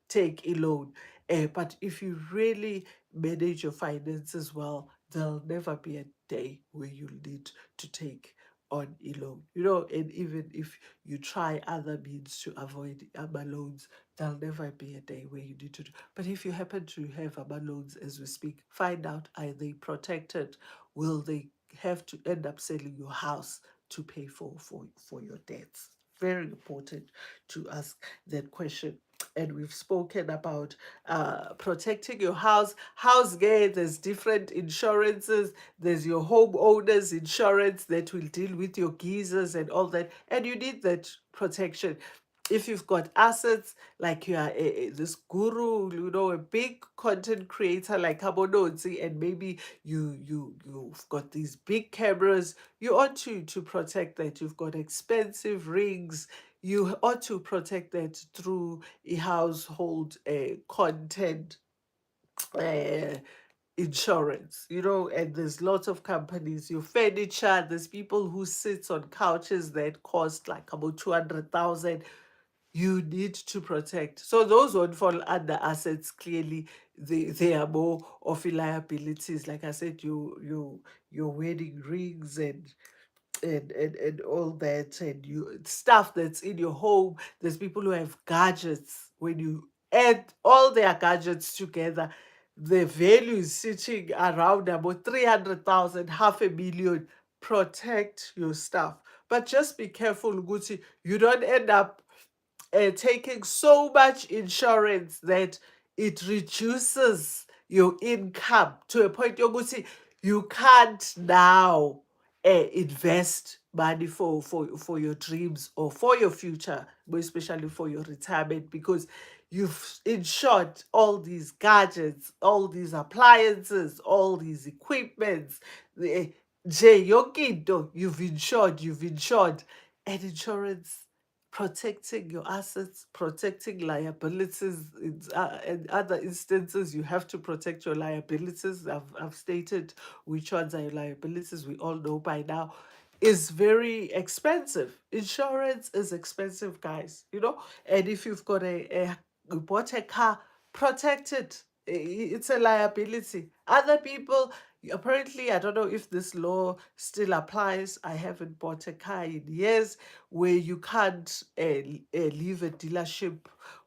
take a loan. But if you really manage your finances well, there'll never be a day where you need to take on a loan. And even if you try other means to avoid AMA loans, there'll never be a day where you need to do. But if you happen to have AMA loans as we speak, find out, are they protected? Will they have to end up selling your house to pay for your debts? Very important to ask that question. And we've spoken about protecting your house gear. There's different insurances. There's your homeowner's insurance that will deal with your geysers and all that, and you need that protection. If you've got assets, like you are this guru, a big content creator like Abononzi, and maybe you've got these big cameras, you ought to protect that. You've got expensive rigs, you ought to protect that through a household content uh, insurance, and there's lots of companies. Your furniture, there's people who sits on couches that cost like about 200,000. You need to protect. So those won't fall under assets. Clearly, they are more of liabilities. Like I said, your wedding rings and all that, and you stuff that's in your home. There's people who have gadgets. When you add all their gadgets together, the value is sitting around about 300,000, 500,000. Protect your stuff, but just be careful, Gucci. You don't end up taking so much insurance that it reduces your income to a point yokuthi you can't now invest money for your dreams or for your future, but especially for your retirement, because you've insured all these gadgets, all these appliances, all these equipments. Nje yonke into you've insured, and insurance protecting your assets, protecting liabilities. In other instances, you have to protect your liabilities. I've stated which ones are your liabilities. We all know by now. Is very expensive. Insurance is expensive, guys. And if you've got you bought a car, protect it. It's a liability. Other people, apparently, I don't know if this law still applies. I haven't bought a car in years, where you can't leave a dealership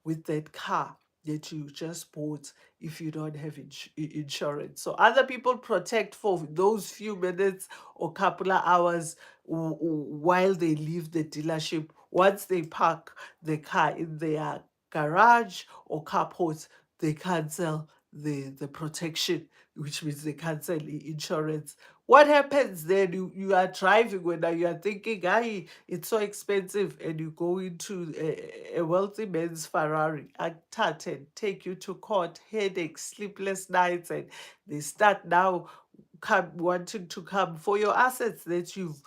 with that car that you just bought if you don't have insurance. So other people protect for those few minutes or couple of hours while they leave the dealership. Once they park the car in their garage or carport, they cancel the protection, which means they cancel the insurance. What happens then? You are driving when you are thinking, "Aye, it's so expensive," and you go into a wealthy man's Ferrari, and take you to court, headaches, sleepless nights, and they start now wanting to come for your assets that you've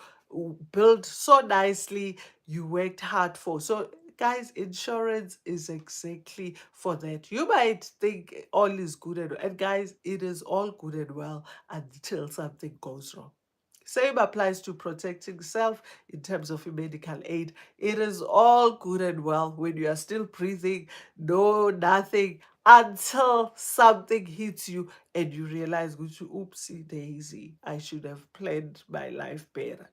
built so nicely, you worked hard for. So guys, insurance is exactly for that. You might think all is good and guys, it is all good and well until something goes wrong. Same applies to protecting self in terms of medical aid. It is all good and well when you are still breathing, no, nothing, until something hits you and you realize, oopsie daisy, I should have planned my life better.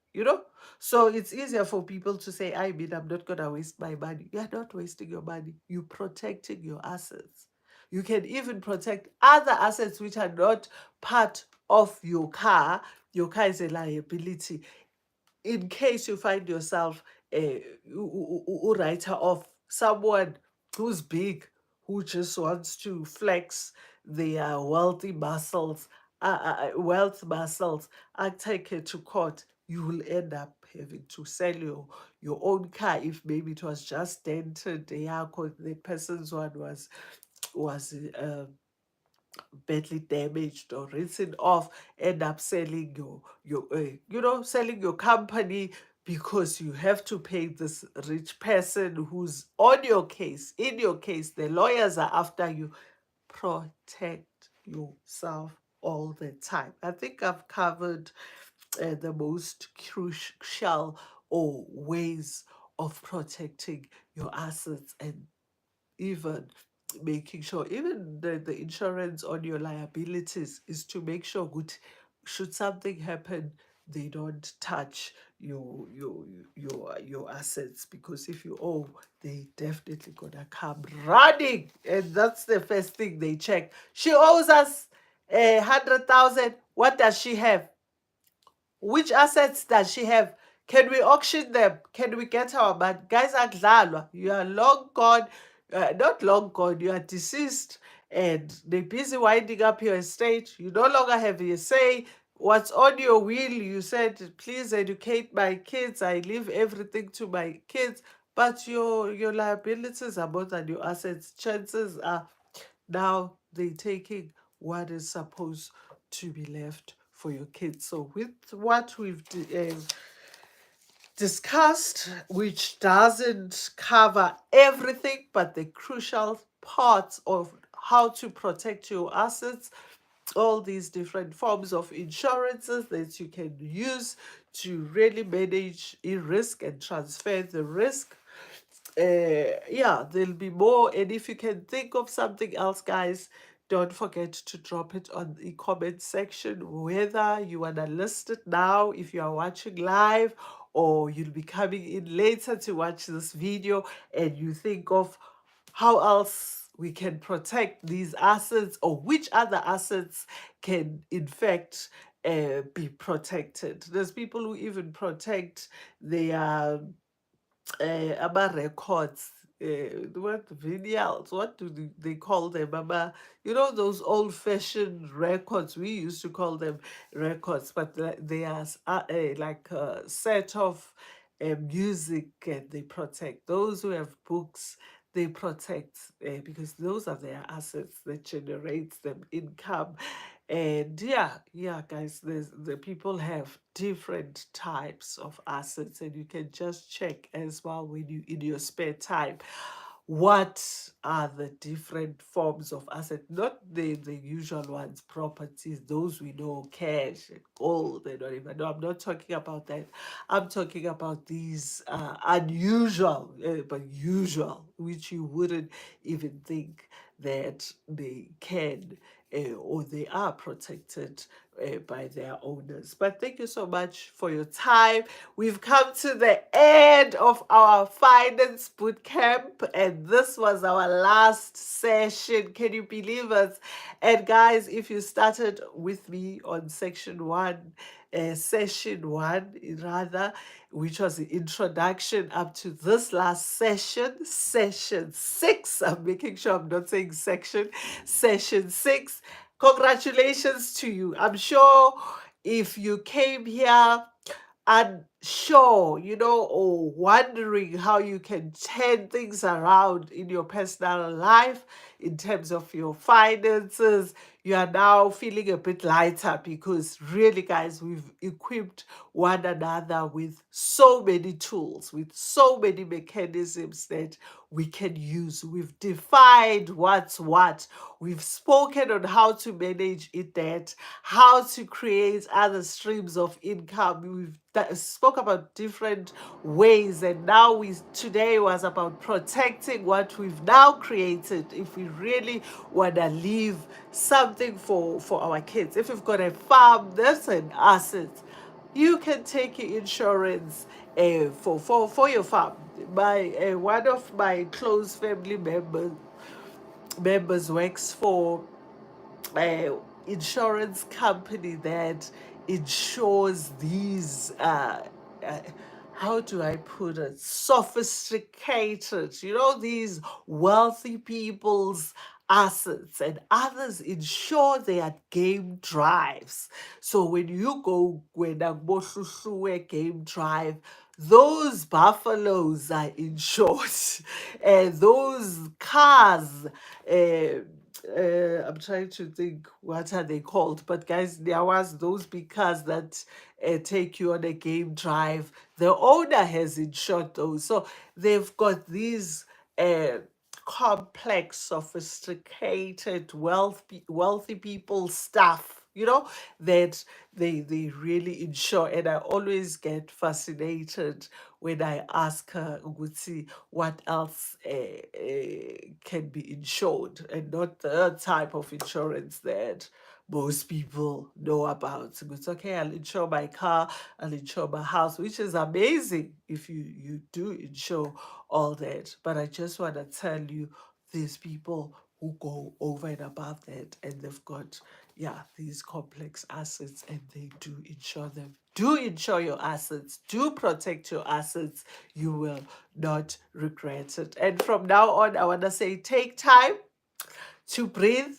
So it's easier for people to say, I mean, I'm not going to waste my money. You're not wasting your money. You're protecting your assets. You can even protect other assets which are not part of your car. Your car is a liability. In case you find yourself a writer of someone who's big, who just wants to flex their wealthy muscles, wealth muscles, and take it to court, you will end up having to sell your own car if maybe it was just dented. Yeah, 'cause the person's one was badly damaged or written off, end up selling selling your company because you have to pay this rich person who's on your case. In your case, the lawyers are after you. Protect yourself all the time. I think I've covered the most crucial or ways of protecting your assets, and even making sure, even the insurance on your liabilities is to make sure good, should something happen, they don't touch your assets, because if you owe, they definitely gonna come running, and that's the first thing they check. She owes us 100,000. What does she have? Which assets does she have? Can we auction them? Can we get our money? Guys, akudlalwa. You are long gone. Not long gone. You are deceased. And they're busy winding up your estate. You no longer have a say. What's on your will? You said, please educate my kids. I leave everything to my kids. But your liabilities are more than your assets. Chances are now they're taking what is supposed to be left for your kids. So with what we've discussed, which doesn't cover everything, but the crucial parts of how to protect your assets, all these different forms of insurances that you can use to really manage risk and transfer the risk. Yeah, there'll be more. And if you can think of something else, guys, don't forget to drop it on the comment section, whether you want to list it now if you are watching live, or you'll be coming in later to watch this video and you think of how else we can protect these assets, or which other assets can in fact be protected. There's people who even protect their records, what vinyls, what do they call them? Those old-fashioned records. We used to call them records, but they are like a set of music, and they protect those who have books. They protect because those are their assets that generates them income. And yeah, guys, the people have different types of assets, and you can just check as well when you in your spare time. What are the different forms of asset? Not the usual ones, properties, those we know, cash and gold and whatever. No, I'm not talking about that. I'm talking about these unusual, but usual, which you wouldn't even think that they can or they are protected by their owners. But thank you so much for your time. We've come to the end of our finance bootcamp, and this was our last session. Can you believe it? And guys, if you started with me on session one, rather, which was the introduction up to this last session six. I'm making sure I'm not saying section, session six. Congratulations to you. I'm sure if you came here sure, or wondering how you can turn things around in your personal life in terms of your finances, you are now feeling a bit lighter because really, guys, we've equipped one another with so many tools, with so many mechanisms that we can use. We've defined what's what. We've spoken on how to manage it, that how to create other streams of income. We've spoke about different ways, and now we today was about protecting what we've now created. If we really want to leave something for our kids, if we've got a farm, that's an asset. You can take your insurance for your farm. My one of my close family members works for uh, insurance company that insures these uh, how do I put it, sophisticated, these wealthy people's assets, and others insure their game drives. So when a game drive, those buffaloes are insured and those cars, I'm trying to think what are they called, but guys, there was those big cars that take you on a game drive. The owner has insured those, so they've got these uh, complex, sophisticated, wealthy people stuff, that they really insure. And I always get fascinated when I ask her, Uguti, what else can be insured, and not the type of insurance that most people know about. So it's okay, I'll insure my car, I'll insure my house, which is amazing if you do insure all that. But I just want to tell you, these people who go over and above that, and they've got, yeah, these complex assets, and they do insure them. Do insure your assets, do protect your assets. You will not regret it. And from now on, I want to say, take time to breathe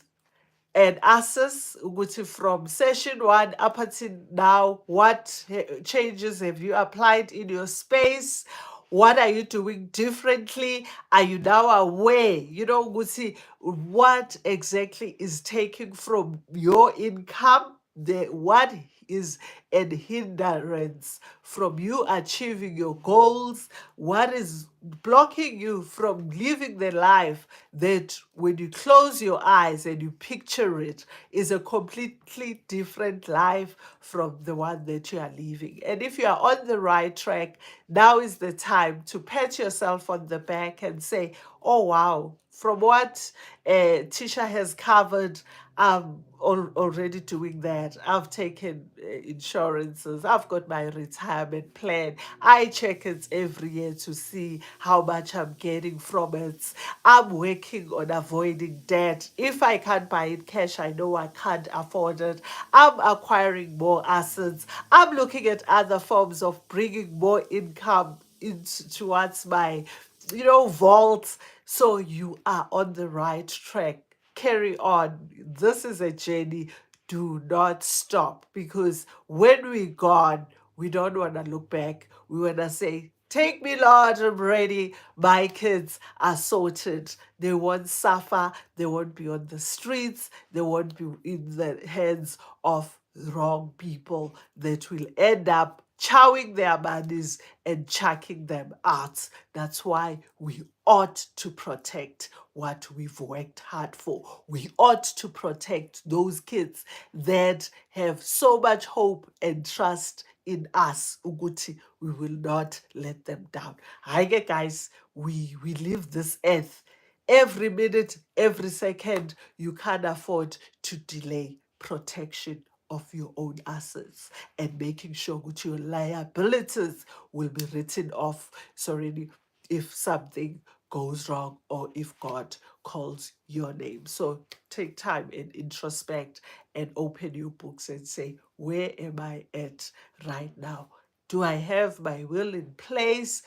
and assess ukuthi from session one up until now, what changes have you applied in your space? What are you doing differently? Are you now aware, ukuthi what exactly is taking from your income? What is an hindrance from you achieving your goals? What is blocking you from living the life that when you close your eyes and you picture it is a completely different life from the one that you are living? And if you are on the right track, now is the time to pat yourself on the back and say, oh wow, from what Tisha has covered, I'm already doing that. I've taken insurances. I've got my retirement plan. I check it every year to see how much I'm getting from it. I'm working on avoiding debt. If I can't buy it cash, I know I can't afford it. I'm acquiring more assets. I'm looking at other forms of bringing more income into towards my vault. So you are on the right track. Carry on. This is a journey. Do not stop, because when we're gone, we don't want to look back. We want to say, take me, Lord, I'm ready. My kids are sorted. They won't suffer. They won't be on the streets. They won't be in the hands of wrong people that will end up chowing their bodies and chucking them out. That's why we ought to protect what we've worked hard for. We ought to protect those kids that have so much hope and trust in us, Uguti. We will not let them down. Hi, guys. We leave this earth every minute, every second. You can't afford to delay protection of your own assets and making sure that your liabilities will be written off. Sorry, if something goes wrong or if God calls your name. So take time and introspect and open your books and say, where am I at right now? Do I have my will in place?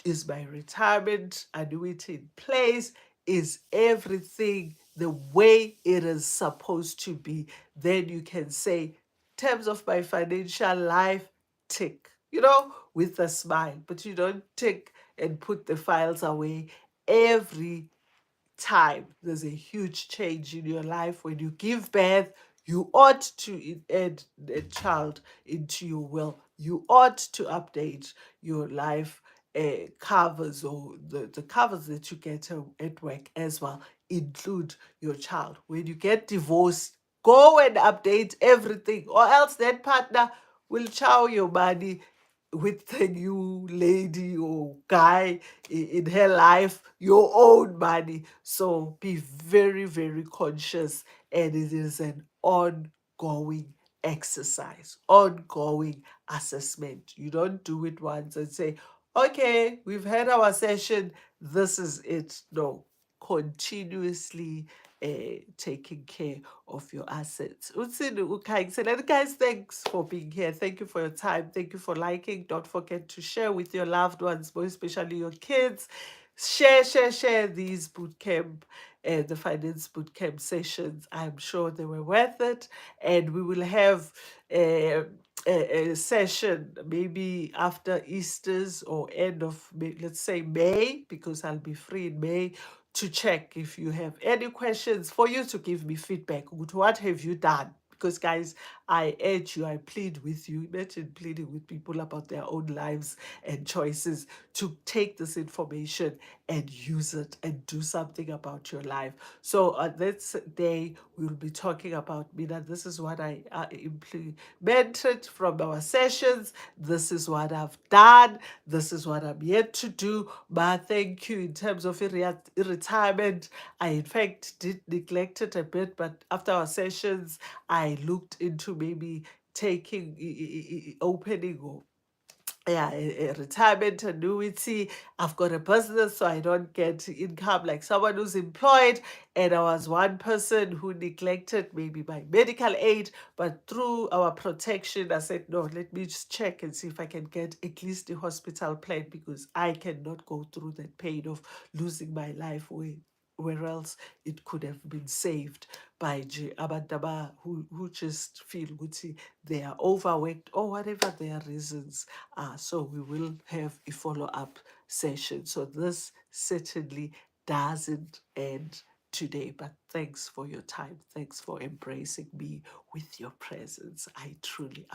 Is my retirement annuity in place? Is everything the way it is supposed to be? Then you can say, in terms of my financial life, tick. with a smile, but you don't take and put the files away every time. There's a huge change in your life. When you give birth, you ought to add a child into your will. You ought to update your life covers, or the covers that you get at work as well include your child. When you get divorced, go and update everything, or else that partner will chow your money with the new lady or guy in her life, your own money. So be very, very conscious, and it is an ongoing exercise, ongoing assessment. You don't do it once and say, okay, we've had our session, this is it. No, continuously taking care of your assets. Utsini, Ukhanyisela. And guys, thanks for being here. Thank you for your time. Thank you for liking. Don't forget to share with your loved ones, more especially your kids. Share these bootcamp and the finance bootcamp sessions. I'm sure they were worth it. And we will have a session maybe after Easter's or end of let's say May, because I'll be free in May, to check if you have any questions, for you to give me feedback. What have you done? Because guys, I urge you, I plead with you. Imagine pleading with people about their own lives and choices, to take this information and use it and do something about your life. So on this day, we'll be talking about, Mina, this is what I implemented from our sessions. This is what I've done. This is what I'm yet to do. But thank you. In terms of retirement, I in fact did neglect it a bit, but after our sessions, I looked into maybe taking opening, or yeah, a retirement annuity. I've got a business, so I don't get income like someone who's employed. And I was one person who neglected maybe my medical aid, but through our protection, I said, no, let me just check and see if I can get at least a hospital plan, because I cannot go through that pain of losing my life where else it could have been saved by abantaba who just feel ukuthi they are overworked or whatever their reasons are. So we will have a follow-up session. So this certainly doesn't end today, but thanks for your time. Thanks for embracing me with your presence. I truly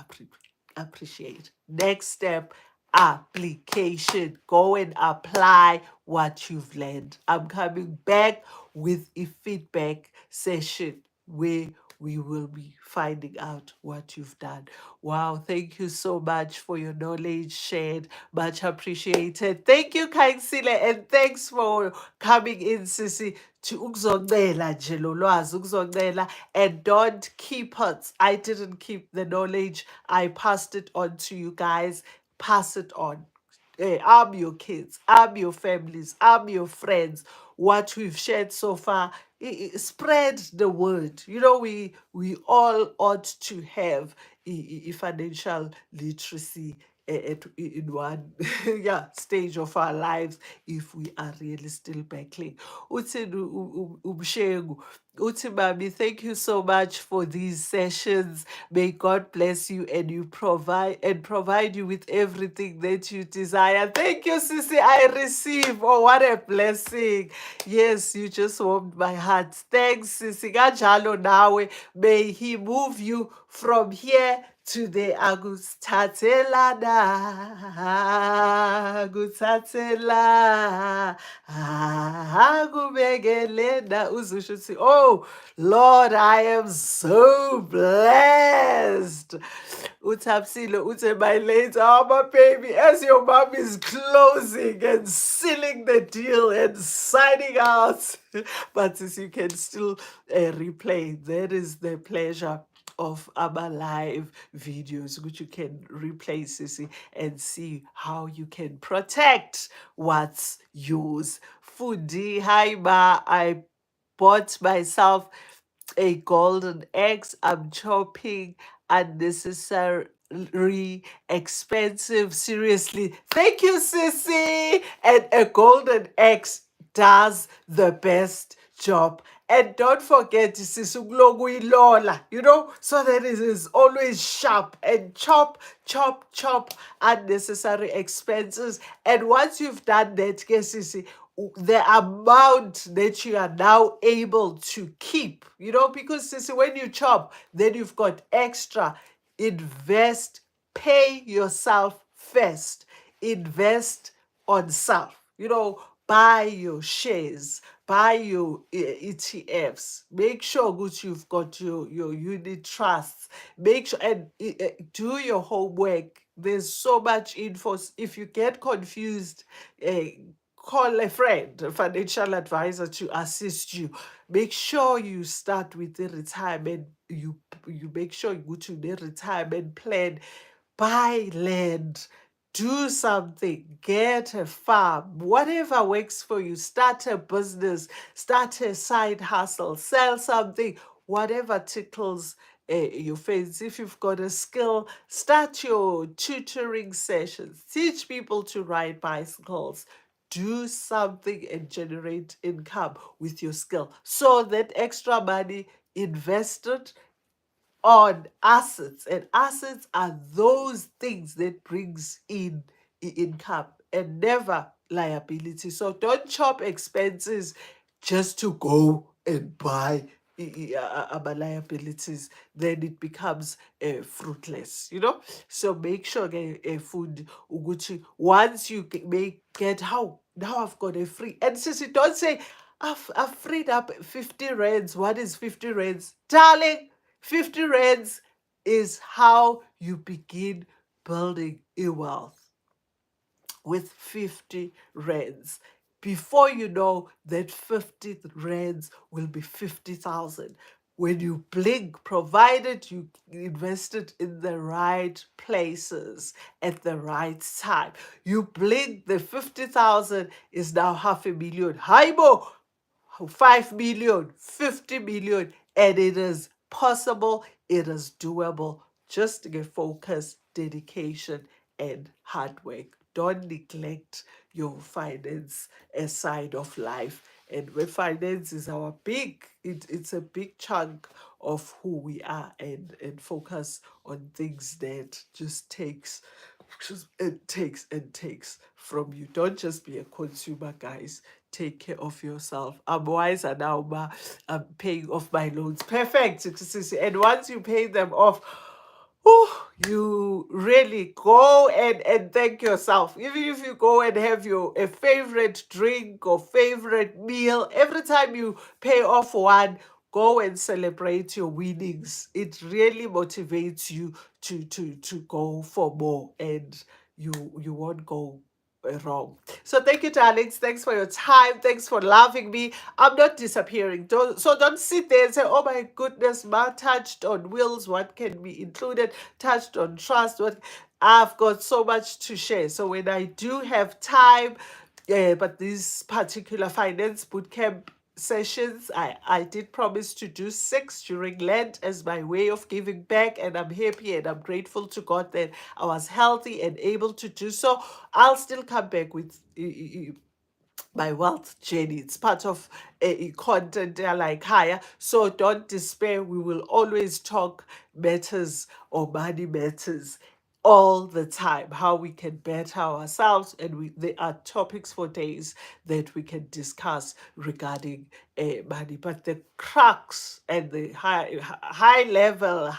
appreciate. Next step, application. Go and apply what you've learned. I'm coming back with a feedback session where we will be finding out what you've done. Wow, thank you so much for your knowledge shared. Much appreciated. Thank you, Kainsile, and thanks for coming in, Sisi, to ukuzocela nje lo lwazi, ukuzocela, and don't keep it. I didn't keep the knowledge. I passed it on to you guys. Pass it on. I'm your kids, I'm your families, I'm your friends. What we've shared so far, spread the word. You know, we all ought to have financial literacy in one yeah stage of our lives, if we are really still battling. Uthi Umshengu, uthi Mami, thank you so much for these sessions. May God bless you, and provide you with everything that you desire. Thank you, Sisi. I receive. Oh, what a blessing. Yes, you just warmed my heart. Thanks, Sisi. Kanjalo nawe. May He move you from here to the agutatelana akubekelena uzusho uthi, oh Lord, I am so blessed. Utapsilo ute my late, oh my baby, as your mom is closing and sealing the deal and signing out, but as you can still replay, that is the pleasure of our live videos, which you can replay, Sissy, and see how you can protect what's yours. Foodie, hi ba, I bought myself a golden eggs. I'm chopping unnecessary expensive. Seriously. Thank you, Sissy. And a golden eggs does the best job And don't forget, Sisukulokuyilola, so that it is always sharp and chop, chop, chop unnecessary expenses. And once you've done that, Sisi, the amount that you are now able to keep, because Sisi, when you chop, then you've got extra. Invest, pay yourself first, invest on self, buy your shares, buy your ETFs, make sure that you've got your unit trusts, make sure and do your homework. There's so much info. If you get confused, uh, call a friend, a financial advisor, to assist you. Make sure you start with the retirement. You make sure you go to the retirement plan. Buy land, do something, get a farm, whatever works for you. Start a business, start a side hustle, sell something, whatever tickles your fancy. If you've got a skill, start your tutoring sessions, teach people to ride bicycles. Do something and generate income with your skill. So that extra money invested on assets, and assets are those things that brings in income and never liability. So don't chop expenses just to go and buy liabilities. Then it becomes fruitless, so make sure food uguchi, once you get how now I've got a free. And since you don't say I've freed up 50 rands. What is 50 rands, darling? 50 rands is how you begin building a wealth, with 50 rands. Before you know, that 50 rands will be 50,000. When you blink, provided you invested in the right places at the right time, you blink, the 50,000 is now 500,000. Haibo, 5 million, 50 million, and it is possible, it is doable. Just get focus, dedication, and hard work. Don't neglect your finance side of life. And when finance is our it's a big chunk of who we are, and focus on things that just takes from you. Don't just be a consumer, guys. Take care of yourself. I'm wiser now, ma. I'm paying off my loans. Perfect. And once you pay them off, you really go and thank yourself. Even if you go and have a favorite drink or favorite meal, every time you pay off one, go and celebrate your winnings. It really motivates you to go for more, and you won't go wrong. So thank you, darlings. Thanks for your time. Thanks for loving me. I'm not disappearing. Don't sit there and say, oh my goodness, Ma touched on wills, what can be included, touched on trust, what. I've got so much to share. So when I do have time, but this particular finance bootcamp sessions, I did promise to do 6 during Lent as my way of giving back, and I'm happy and I'm grateful to God that I was healthy and able to do so. I'll still come back with my wealth journey. It's part of a content I like higher. So don't despair. We will always talk matters or money matters all the time, how we can better ourselves, and there are topics for days that we can discuss regarding money. But the crux and the high level,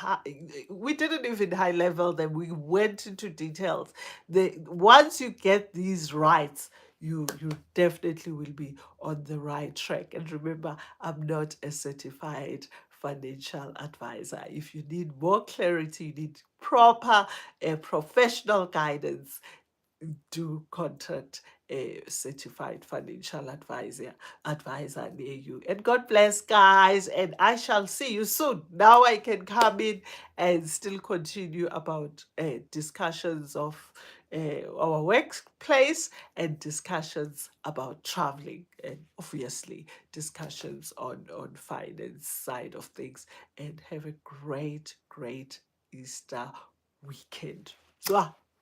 we didn't even high level them. We went into details. Once you get these rights, you definitely will be on the right track. And remember, I'm not a certified financial advisor. If you need more clarity, you need proper professional guidance, do contact a certified financial advisor near you. And God bless, guys, and I shall see you soon. Now I can come in and still continue about discussions of our workplace, and discussions about traveling, and obviously discussions on finance side of things. And have a great Easter weekend. Mwah.